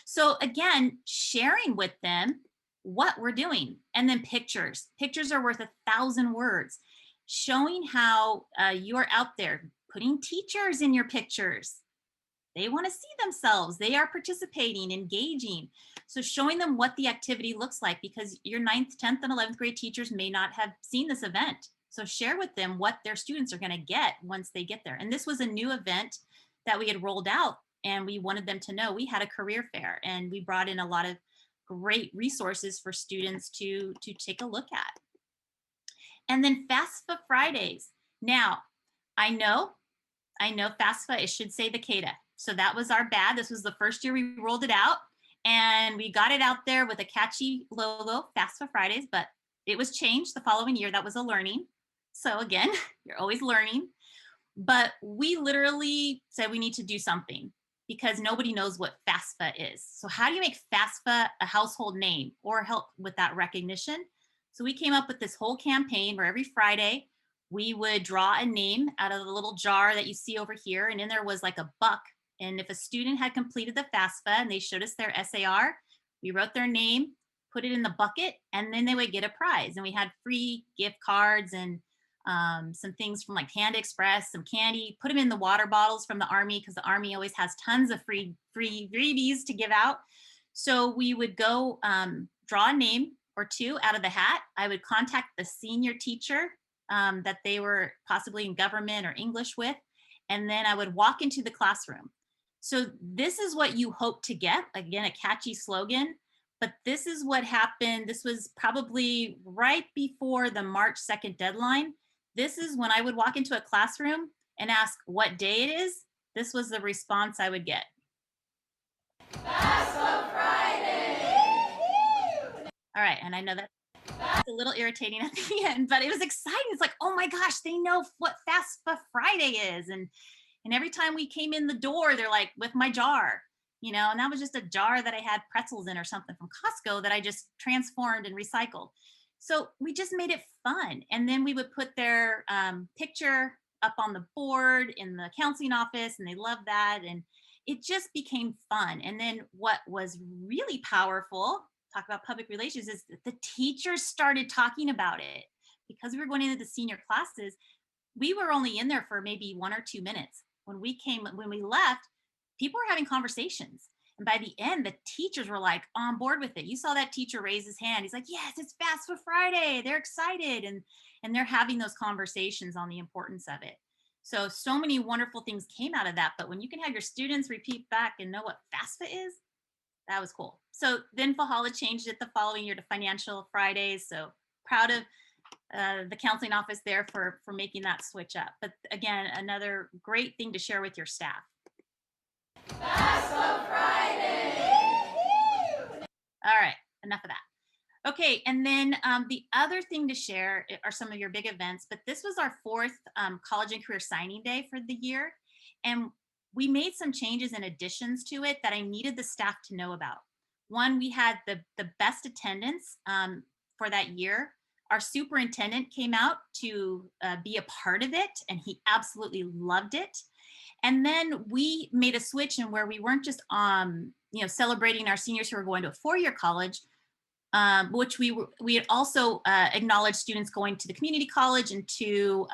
So again, sharing with them what we're doing. And then pictures. Pictures are worth 1,000 words. Showing how you're out there, putting teachers in your pictures. They want to see themselves. They are participating, engaging. So showing them what the activity looks like, because your 9th, 10th, and 11th grade teachers may not have seen this event. So share with them what their students are going to get once they get there. And this was a new event that we had rolled out, and we wanted them to know we had a career fair, and we brought in a lot of great resources for students to take a look at. And then Fafsa Fridays. Now, I know Fafsa, it should say the CADA. So that was our bad. This was the first year we rolled it out. And we got it out there with a catchy logo, Fafsa Fridays, but it was changed the following year. That was a learning. So again, you're always learning. But we literally said we need to do something because nobody knows what FAFSA is. So how do you make FAFSA a household name or help with that recognition? So we came up with this whole campaign where every Friday we would draw a name out of the little jar that you see over here. And in there was like a buck. And if a student had completed the FAFSA and they showed us their SAR, we wrote their name, put it in the bucket, and then they would get a prize. And we had free gift cards and some things from like Panda Express, some candy, put them in the water bottles from the Army because the Army always has tons of free freebies to give out. So we would go draw a name or two out of the hat. I would contact the senior teacher that they were possibly in government or English with, and then I would walk into the classroom. So this is what you hope to get, again, a catchy slogan, but this is what happened. This was probably right before the March 2nd deadline. This is when I would walk into a classroom and ask what day it is. This was the response I would get. Fafsa Friday. All right, and I know that's a little irritating at the end, but it was exciting. It's like, oh my gosh, they know what Fafsa Friday is. And every time we came in the door, they're like, with my jar, you know, and that was just a jar that I had pretzels in or something from Costco that I just transformed and recycled. So we just made it fun. And then we would put their picture up on the board in the counseling office, and they loved that. And it just became fun. And then what was really powerful, talk about public relations, is that the teachers started talking about it. Because we were going into the senior classes, we were only in there for maybe 1 or 2 minutes. When we left, people were having conversations. And by the end, the teachers were like on board with it. You saw that teacher raise his hand. He's like, yes, it's Fafsa Friday. They're excited. And they're having those conversations on the importance of it. So many wonderful things came out of that. But when you can have your students repeat back and know what FAFSA is, that was cool. So then Fahala changed it the following year to Financial Fridays. So proud of the counseling office there for making that switch up. But again, another great thing to share with your staff. Fafsa Friday. All right, enough of that. Okay, and then the other thing to share are some of your big events, but this was our 4th college and career signing day for the year. And we made some changes and additions to it that I needed the staff to know about. One, we had the best attendance for that year. Our superintendent came out to be a part of it, and he absolutely loved it. And then we made a switch in where we weren't just celebrating our seniors who were going to a 4-year college, which we had also acknowledged students going to the community college and to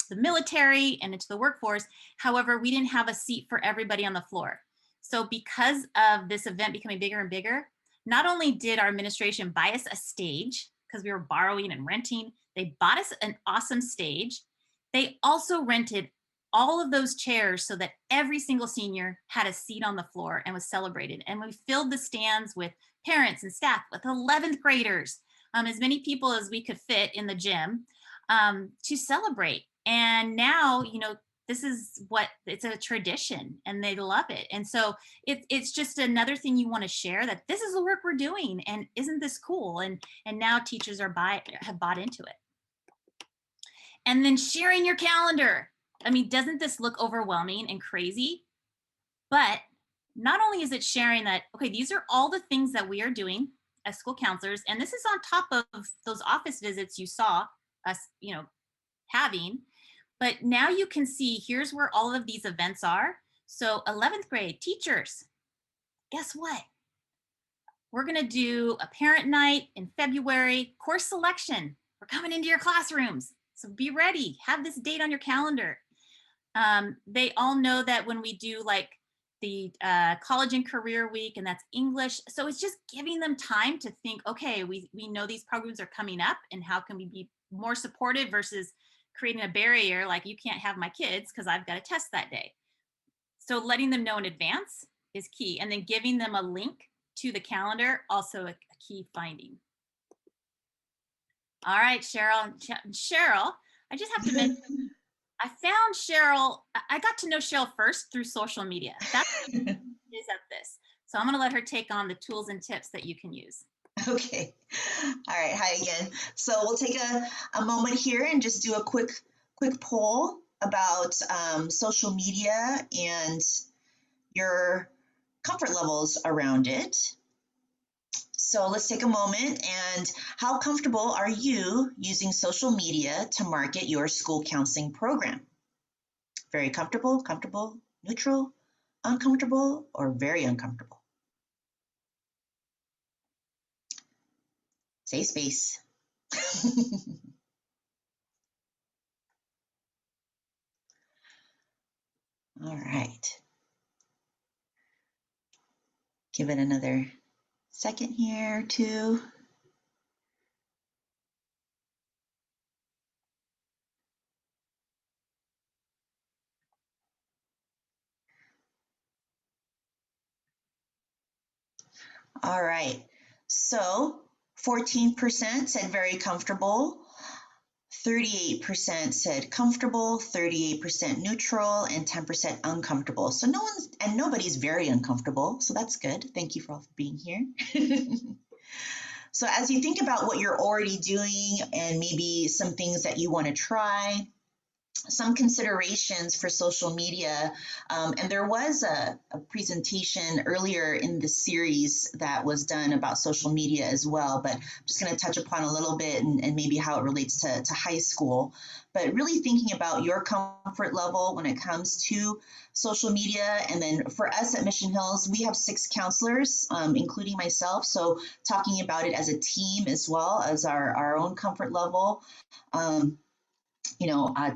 the military and into the workforce. However, we didn't have a seat for everybody on the floor. So because of this event becoming bigger and bigger, not only did our administration buy us a stage, because we were borrowing and renting, they bought us an awesome stage. They also rented all of those chairs so that every single senior had a seat on the floor and was celebrated. And we filled the stands with parents and staff, with 11th graders, as many people as we could fit in the gym to celebrate. And now, you know, this is it's a tradition and they love it. And so it's just another thing you want to share, that this is the work we're doing and isn't this cool? And now teachers have bought into it. And then sharing your calendar. I mean, doesn't this look overwhelming and crazy? But not only is it sharing that, okay, these are all the things that we are doing as school counselors, and this is on top of those office visits you saw us, you know, having. But now you can see here's where all of these events are. So 11th grade teachers, guess what? We're gonna do a parent night in February, course selection. We're coming into your classrooms. So be ready, have this date on your calendar. They all know that when we do like the college and career week, and that's English. So it's just giving them time to think, okay, we know these programs are coming up and how can we be more supportive versus creating a barrier like you can't have my kids because I've got a test that day. So letting them know in advance is key. And then giving them a link to the calendar, also a key finding. All right, Cherryl, I just have to mention, I found Cherryl, I got to know Cherryl first through social media. That's what it is at this. So I'm going to let her take on the tools and tips that you can use. Okay. All right. Hi again. So we'll take a moment here and just do a quick poll about social media and your comfort levels around it. So let's take a moment, and how comfortable are you using social media to market your school counseling program? Very comfortable, comfortable, neutral, uncomfortable, or very uncomfortable? Safe space. All right. Give it another second here, too. All right. So 14% said very comfortable, 38% said comfortable, 38% neutral, and 10% uncomfortable. So nobody's very uncomfortable. So that's good. Thank you for all for being here. So as you think about what you're already doing and maybe some things that you want to try, some considerations for social media, and there was a presentation earlier in the series that was done about social media as well, but I'm just going to touch upon a little bit and maybe how it relates to high school. But really thinking about your comfort level when it comes to social media. And then for us at Mission Hills, we have 6 counselors, including myself. So talking about it as a team as well as our own comfort level.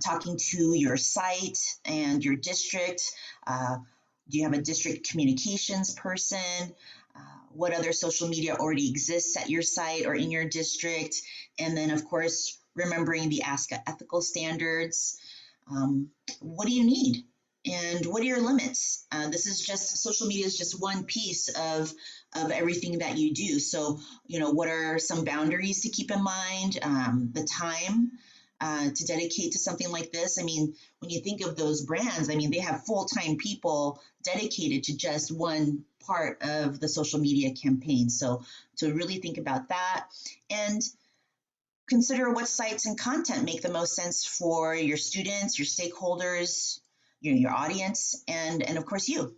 Talking to your site and your district. Do you have a district communications person? What other social media already exists at your site or in your district? And then, of course, remembering the ASCA ethical standards. What do you need? And what are your limits? Social media is just one piece of everything that you do. So, what are some boundaries to keep in mind? The time to dedicate to something like this. I mean, when you think of those brands, I mean, they have full-time people dedicated to just one part of the social media campaign. So to really think about that and consider what sites and content make the most sense for your students, your stakeholders, your audience, and of course you.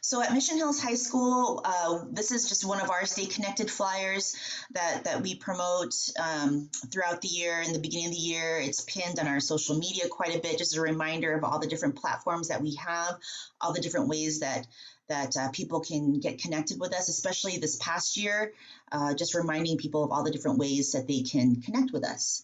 So at Mission Hills High School, this is just one of our Stay Connected flyers that we promote throughout the year. In the beginning of the year, it's pinned on our social media quite a bit, just a reminder of all the different platforms that we have, all the different ways that people can get connected with us, especially this past year, just reminding people of all the different ways that they can connect with us.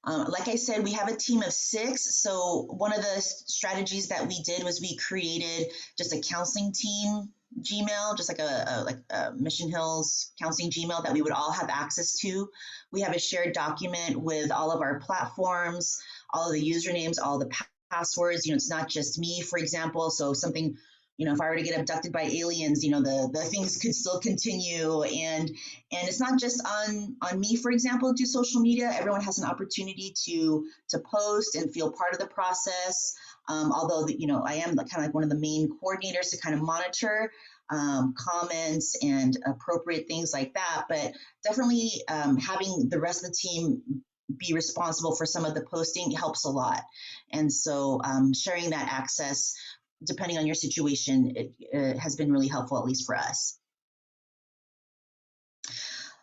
Like I said, we have a team of 6. So one of the strategies that we did was we created just a counseling team Gmail, just like a Mission Hills counseling Gmail that we would all have access to. We have a shared document with all of our platforms, all of the usernames, all the passwords. It's not just me, for example. So something, if I were to get abducted by aliens, the things could still continue. And it's not just on me, for example, to do social media. Everyone has an opportunity to post and feel part of the process. Although, I am kind of like one of the main coordinators to kind of monitor comments and appropriate things like that. But definitely having the rest of the team be responsible for some of the posting helps a lot. And so sharing that access, depending on your situation, it has been really helpful, at least for us.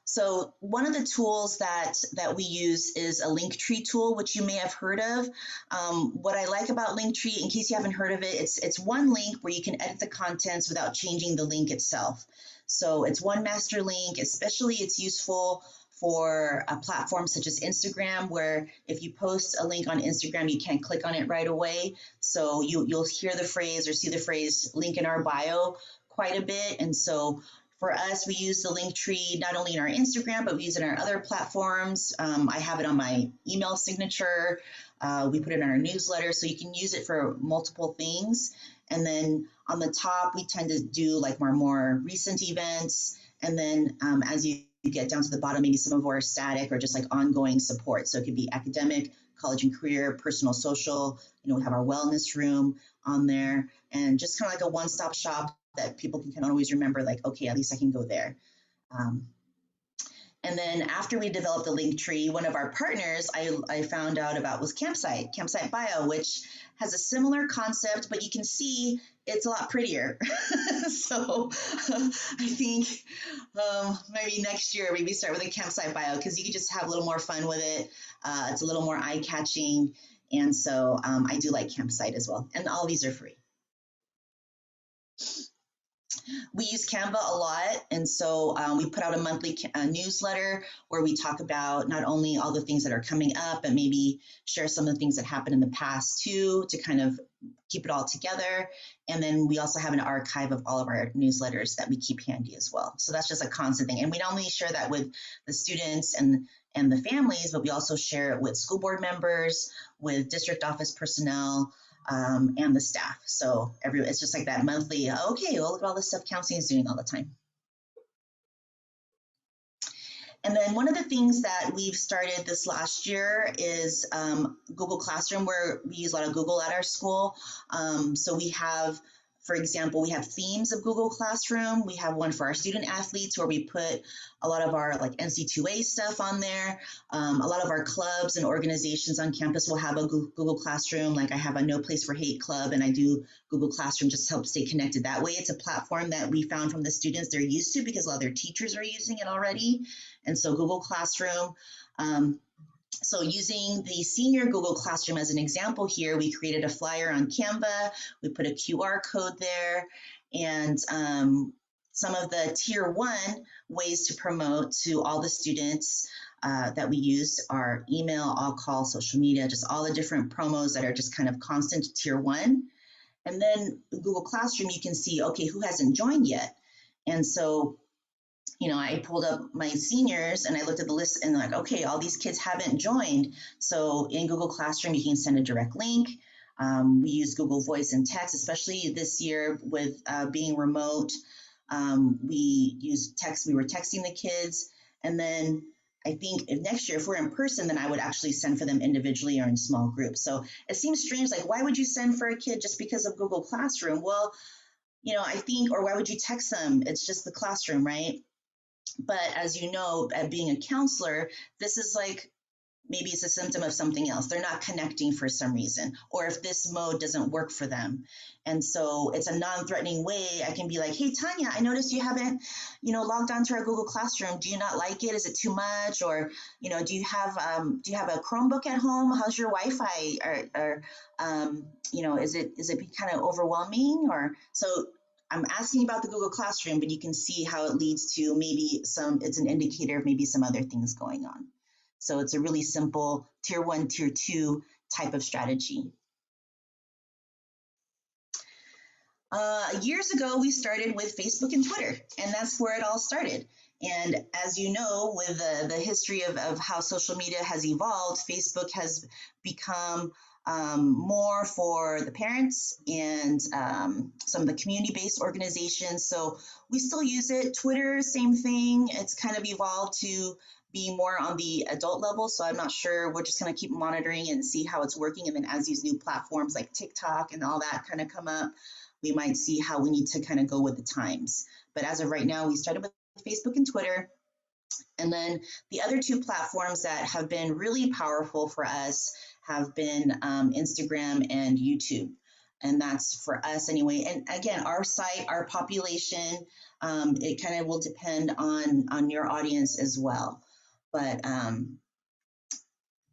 So one of the tools that we use is a Linktree tool, which you may have heard of. What I like about Linktree, in case you haven't heard of it, it's one link where you can edit the contents without changing the link itself. So it's one master link. Especially it's useful for a platform such as Instagram, where if you post a link on Instagram, you can't click on it right away. So you'll hear the phrase or see the phrase link in our bio quite a bit. And so for us, we use the Linktree not only in our Instagram, but we use it in our other platforms. I have it on my email signature. We put it in our newsletter, so you can use it for multiple things. And then on the top, we tend to do like our more recent events. And then as you get down to the bottom, maybe some of our static or just like ongoing support. So it could be academic, college and career, personal, social. We have our wellness room on there, and just kind of like a one-stop shop that people can always remember, like, okay, at least I can go there. And then after we developed the link tree, one of our partners I found out about was Campsite Bio, which has a similar concept, but you can see it's a lot prettier. So I think maybe next year, maybe start with a Campsite Bio, because you can just have a little more fun with it. It's a little more eye-catching. And so I do like Campsite as well. And all these are free. We use Canva a lot, and so we put out a monthly newsletter where we talk about not only all the things that are coming up, but maybe share some of the things that happened in the past too, to kind of keep it all together. And then we also have an archive of all of our newsletters that we keep handy as well. So that's just a constant thing. And we not only share that with the students and the families, but we also share it with school board members, with district office personnel, and the staff. So it's just like that monthly, okay, well, look at all the stuff counseling is doing all the time. And then one of the things that we've started this last year is Google Classroom, where we use a lot of Google at our school. So we have, for example, we have themes of Google Classroom. We have one for our student athletes where we put a lot of our like NC2A stuff on there. A lot of our clubs and organizations on campus will have a Google Classroom. Like I have a No Place for Hate club, and I do Google Classroom just to help stay connected that way. It's a platform that we found from the students they're used to because a lot of their teachers are using it already. And so Google Classroom. So using the senior Google Classroom as an example here, we created a flyer on Canva. We put a QR code there, and some of the tier 1 ways to promote to all the students that we use are email, all call, social media, just all the different promos that are just kind of constant to tier 1. And then Google Classroom, you can see, okay, who hasn't joined yet? And so I pulled up my seniors and I looked at the list and like, okay, all these kids haven't joined. So in Google Classroom, you can send a direct link. We use Google Voice and Text, especially this year with being remote. We use text. We were texting the kids. And then I think next year, if we're in person, then I would actually send for them individually or in small groups. So it seems strange, like, why would you send for a kid just because of Google Classroom? Well, I think, or why would you text them? It's just the classroom, right? But as you know, at being a counselor, this is like, maybe it's a symptom of something else. They're not connecting for some reason, or if this mode doesn't work for them. And so it's a non-threatening way. I can be like, hey, Tanya, I noticed you haven't, logged onto our Google Classroom. Do you not like it? Is it too much? Or, do you have a Chromebook at home? How's your Wi-Fi? Or is it kind of overwhelming? Or so I'm asking about the Google Classroom, but you can see how it leads to maybe it's an indicator of maybe some other things going on. So it's a really simple tier 1, tier 2 type of strategy. Years ago, we started with Facebook and Twitter, and that's where it all started. And as you know, with the history of how social media has evolved, Facebook has become more for the parents and some of the community-based organizations. So we still use it. Twitter, same thing. It's kind of evolved to be more on the adult level. So I'm not sure. We're just going to keep monitoring and see how it's working. And then as these new platforms like TikTok and all that kind of come up, we might see how we need to kind of go with the times. But as of right now, we started with Facebook and Twitter. And then the other 2 platforms that have been really powerful for us have been Instagram and YouTube. And that's for us anyway. And again, our site, our population, it kind of will depend on your audience as well. But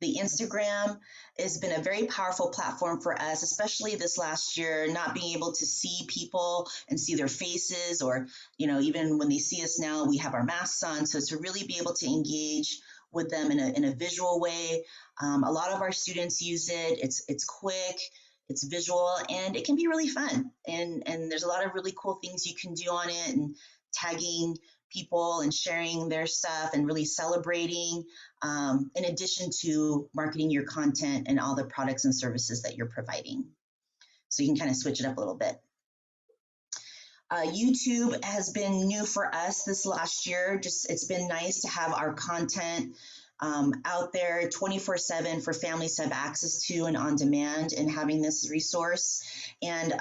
the Instagram has been a very powerful platform for us, especially this last year, not being able to see people and see their faces, or, even when they see us now, we have our masks on. So to really be able to engage with them in a visual way. A lot of our students use it. It's quick, it's visual, and it can be really fun. And there's a lot of really cool things you can do on it, and tagging people and sharing their stuff and really celebrating, in addition to marketing your content and all the products and services that you're providing. So you can kind of switch it up a little bit. YouTube has been new for us this last year. It's been nice to have our content out there 24/7 for families to have access to and on demand, and having this resource. And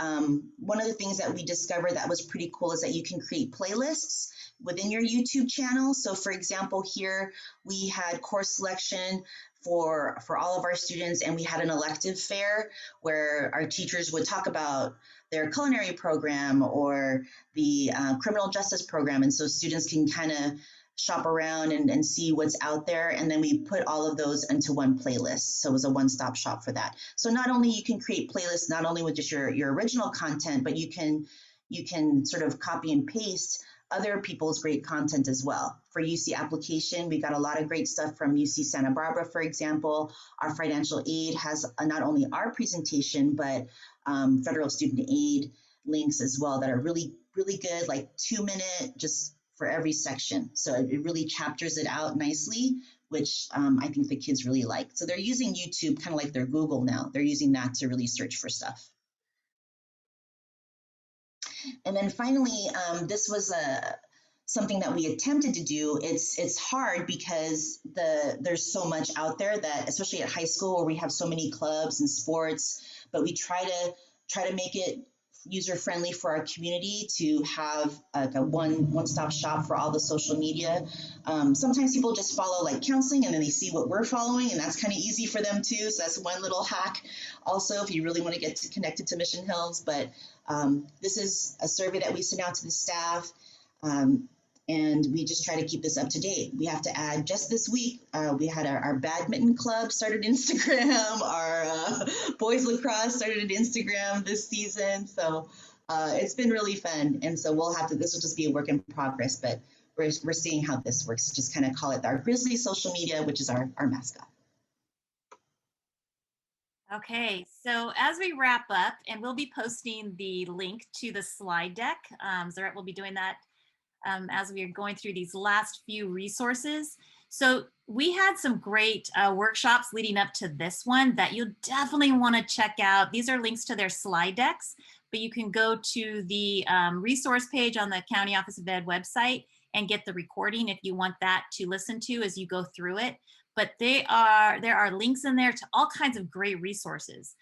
one of the things that we discovered that was pretty cool is that you can create playlists within your YouTube channel. So for example, here we had course selection for all of our students, and we had an elective fair where our teachers would talk about their culinary program or the criminal justice program. And so students can kind of shop around and see what's out there. And then we put all of those into one playlist. So it was a one-stop shop for that. So not only you can create playlists, not only with just your original content, but you can sort of copy and paste other people's great content as well. For UC application, we got a lot of great stuff from UC Santa Barbara, for example. Our financial aid has not only our presentation, but federal student aid links as well that are really, really good, like 2-minute, just for every section. So it really chapters it out nicely, which I think the kids really like. So they're using YouTube kind of like their Google now. They're using that to really search for stuff. And then finally, this was something that we attempted to do. It's hard because there's so much out there that, especially at high school where we have so many clubs and sports, but we try to make it user-friendly for our community to have a one-stop shop for all the social media. Sometimes people just follow like counseling and then they see what we're following, and that's kind of easy for them too. So that's one little hack also if you really want to get connected to Mission Hills. But this is a survey that we sent out to the staff, and we just try to keep this up to date. We have to add, just this week, we had our badminton club started Instagram, our boys lacrosse started an Instagram this season. So it's been really fun. And so this will just be a work in progress, but we're seeing how this works. Just kind of call it our Grizzly social media, which is our mascot. Okay, so as we wrap up, and we'll be posting the link to the slide deck. Zarette will be doing that as we are going through these last few resources. So we had some great workshops leading up to this one that you'll definitely want to check out. These are links to their slide decks, but you can go to the resource page on the County Office of Ed website and get the recording if you want that to listen to as you go through it. But there are links in there to all kinds of great resources.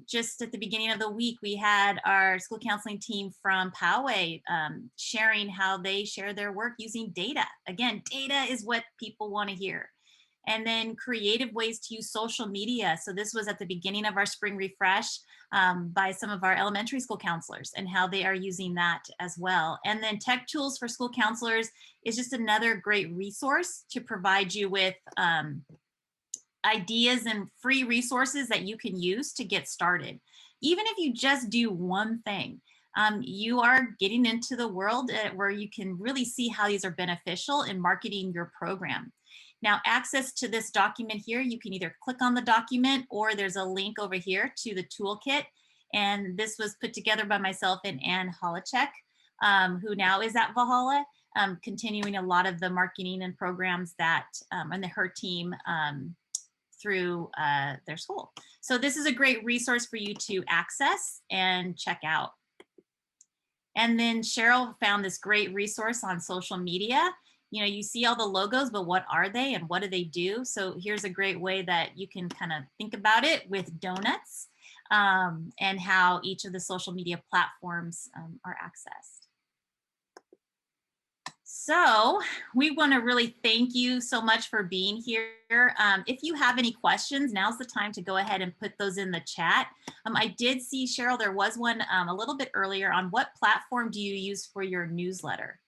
Just at the beginning of the week, we had our school counseling team from Poway sharing how they share their work using data. Again, data is what people want to hear. And then creative ways to use social media. So this was at the beginning of our spring refresh by some of our elementary school counselors and how they are using that as well. And then tech tools for school counselors is just another great resource to provide you with ideas and free resources that you can use to get started. Even if you just do one thing, you are getting into the world where you can really see how these are beneficial in marketing your program. Now, access to this document here, you can either click on the document or there's a link over here to the toolkit. And this was put together by myself and Ann Holacek, who now is at Valhalla, continuing a lot of the marketing and programs that, and her team through their school. So this is a great resource for you to access and check out. And then Cherryl found this great resource on social media. You know, you see all the logos, but what are they and what do they do? So here's a great way that you can kind of think about it with donuts and how each of the social media platforms are accessed. So we want to really thank you so much for being here. If you have any questions, now's the time to go ahead and put those in the chat. I did see, Cherryl, there was one a little bit earlier on what platform do you use for your newsletter?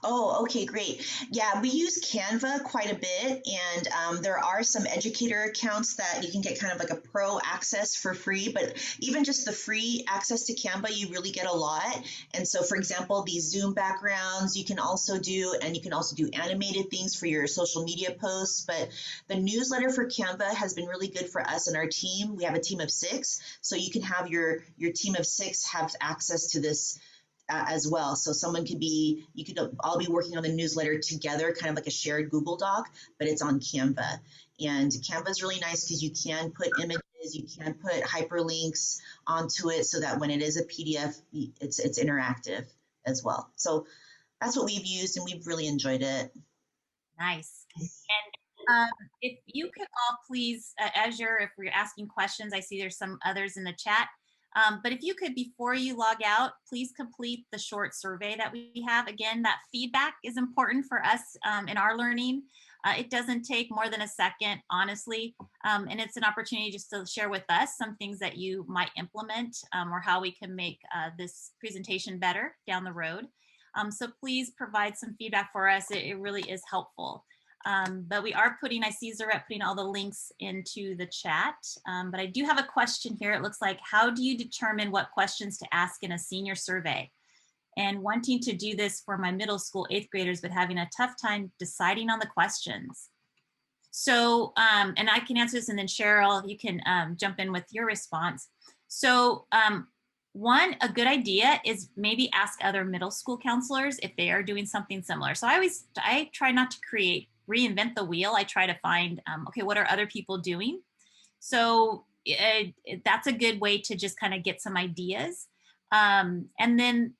Oh, okay, great. Yeah, we use Canva quite a bit, and there are some educator accounts that you can get kind of like a pro access for free, but even just the free access to Canva, you really get a lot. And so, for example, these Zoom backgrounds you can also do, and you can also do animated things for your social media posts. But the newsletter for Canva has been really good for us and our team. We have a team of 6, so you can have your team of 6 have access to this as well. So someone could be, you could all be working on the newsletter together, kind of like a shared Google Doc, but it's on Canva. And Canva is really nice because you can put images, you can put hyperlinks onto it so that when it is a PDF, it's interactive as well. So that's what we've used and we've really enjoyed it. Nice. And if you could all please, if you're asking questions, I see there's some others in the chat. But if you could, before you log out, please complete the short survey that we have. Again, that feedback is important for us in our learning. It doesn't take more than a second, honestly. And it's an opportunity just to share with us some things that you might implement or how we can make this presentation better down the road. So please provide some feedback for us. It really is helpful. But we are I see Zarette putting all the links into the chat. But I do have a question here. It looks like, how do you determine what questions to ask in a senior survey? And wanting to do this for my middle school 8th graders, but having a tough time deciding on the questions. So, and I can answer this, and then Cherryl, you can jump in with your response. So a good idea is maybe ask other middle school counselors if they are doing something similar. So I try not to reinvent the wheel. I try to find, okay, what are other people doing? So that's a good way to just kind of get some ideas. And then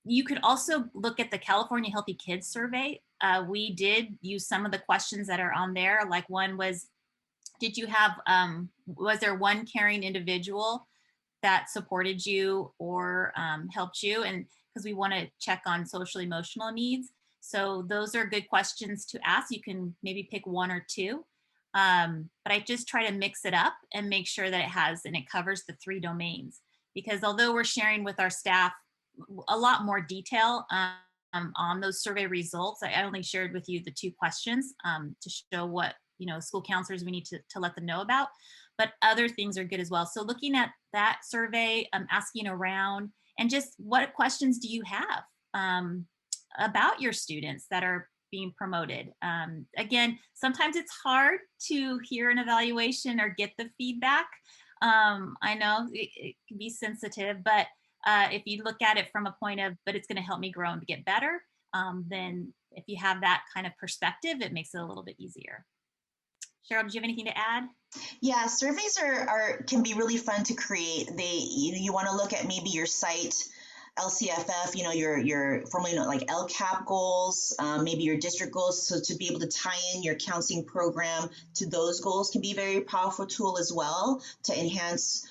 you could also look at the California Healthy Kids Survey. We did use some of the questions that are on there. Like one was, was there one caring individual that supported you or helped you? And because we want to check on social emotional needs. So those are good questions to ask. You can maybe pick one or two. But I just try to mix it up and make sure that it covers the 3 domains. Because although we're sharing with our staff a lot more detail on those survey results, I only shared with you the 2 questions to show what school counselors we need to let them know about. But other things are good as well. So looking at that survey, asking around, and just what questions do you have about your students that are being promoted? Again, sometimes it's hard to hear an evaluation or get the feedback. I know it can be sensitive, but if you look at it from a point of, but it's going to help me grow and get better, then if you have that kind of perspective, it makes it a little bit easier. Cherryl, did you have anything to add? Yeah, surveys can be really fun to create. You want to look at maybe your site, LCFF, your formerly known like LCAP goals, maybe your district goals. So to be able to tie in your counseling program to those goals can be a very powerful tool as well to enhance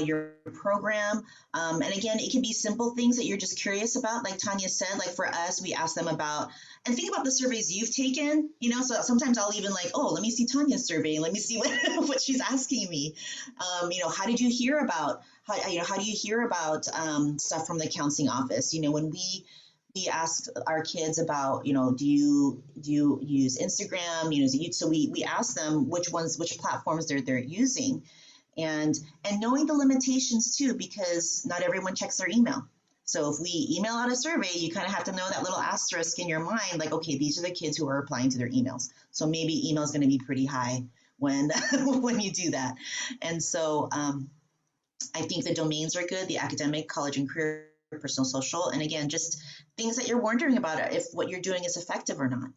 your program. And again, it can be simple things that you're just curious about. Like Tanya said, like for us, we ask them about, and think about the surveys you've taken, so sometimes I'll even like, oh, let me see Tanya's survey. Let me see what she's asking me. How did you hear about, how do you hear about stuff from the counseling office? When we asked our kids about, do you use Instagram, so we asked them which platforms they're using. And knowing the limitations too, because not everyone checks their email. So if we email out a survey, you kind of have to know that little asterisk in your mind, like, okay, these are the kids who are replying to their emails. So maybe email is going to be pretty high when when you do that. And so I think the domains are good, the academic, college and career, personal, social, and again, just things that you're wondering about if what you're doing is effective or not.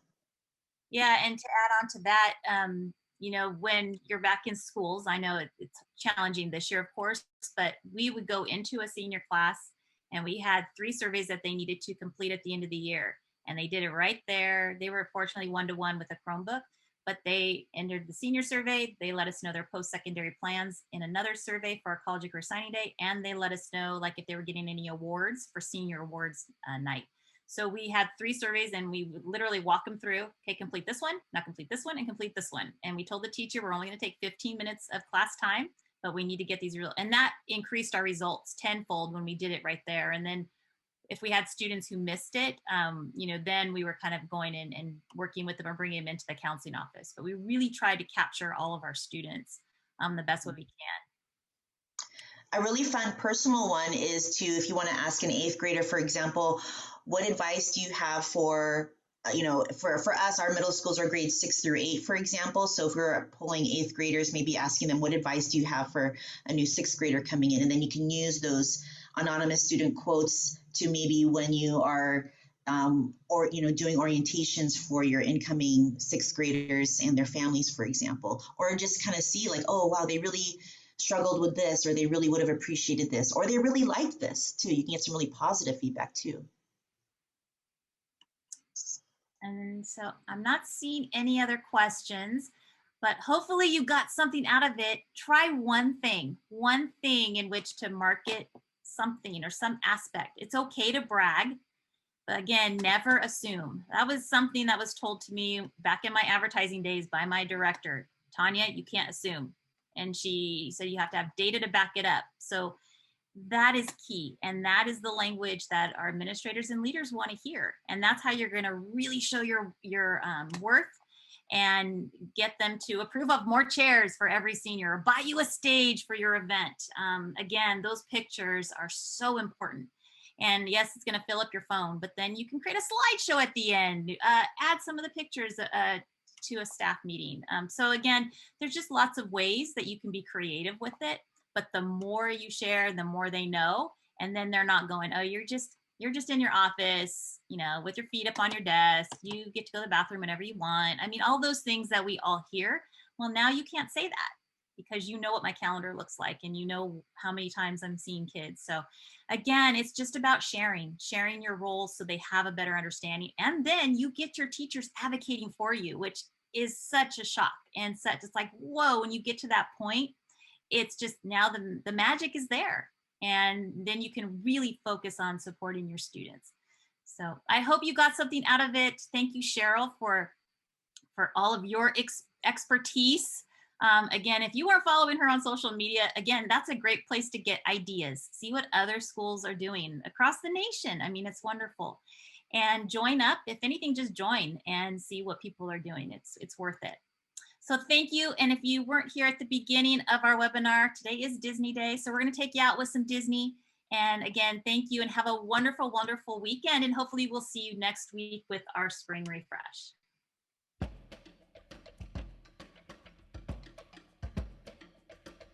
Yeah, and to add on to that, when you're back in schools, I know it's challenging this year, of course, but we would go into a senior class and we had 3 surveys that they needed to complete at the end of the year. And they did it right there. They were fortunately one-to-one with a Chromebook, but they entered the senior survey. They let us know their post-secondary plans in another survey for our college and career signing day. And they let us know like if they were getting any awards for senior awards night. So we had 3 surveys and we would literally walk them through, okay, complete this one, not complete this one, and complete this one. And we told the teacher we're only going to take 15 minutes of class time, but we need to get these and that increased our results tenfold when we did it right there. And then if we had students who missed it, then we were kind of going in and working with them or bringing them into the counseling office. But we really tried to capture all of our students the best way we can. A really fun personal one is if you want to ask an 8th grader, for example, what advice do you have for us, our middle schools are grades 6 through 8, for example. So if we're polling 8th graders, maybe asking them, what advice do you have for a new 6th grader coming in? And then you can use those anonymous student quotes to maybe when you are doing orientations for your incoming 6th graders and their families, for example, or just kind of see like, oh, wow, they really struggled with this, or they really would have appreciated this, or they really liked this too. You can get some really positive feedback too. And so I'm not seeing any other questions, but hopefully you got something out of it. Try one thing in which to market something or some aspect. It's okay to brag, but again, never assume. That was something that was told to me back in my advertising days by my director. Tanya, you can't assume. And she said you have to have data to back it up. So that is key. And that is the language that our administrators and leaders want to hear. And that's how you're going to really show your worth and get them to approve of more chairs for every senior or buy you a stage for your event. Again, those pictures are so important. And yes, it's going to fill up your phone, but then you can create a slideshow at the end, add some of the pictures to a staff meeting. So again, there's just lots of ways that you can be creative with it. But the more you share, the more they know. And then they're not going, oh, you're just in your office, you know, with your feet up on your desk. You get to go to the bathroom whenever you want. I mean, all those things that we all hear. Well, now you can't say that because you know what my calendar looks like and you know how many times I'm seeing kids. So again, it's just about sharing your roles so they have a better understanding. And then you get your teachers advocating for you, which is such a shock and such, it's like, whoa, when you get to that point, it's just now the magic is there. And then you can really focus on supporting your students. So I hope you got something out of it. Thank you, Cherryl, for all of your expertise. Again, if you are following her on social media, again, that's a great place to get ideas. See what other schools are doing across the nation. I mean, it's wonderful. And join up. If anything, just join and see what people are doing. It's worth it. So thank you. And if you weren't here at the beginning of our webinar, today is Disney Day. So we're going to take you out with some Disney. And again, thank you and have a wonderful, wonderful weekend. And hopefully we'll see you next week with our spring refresh.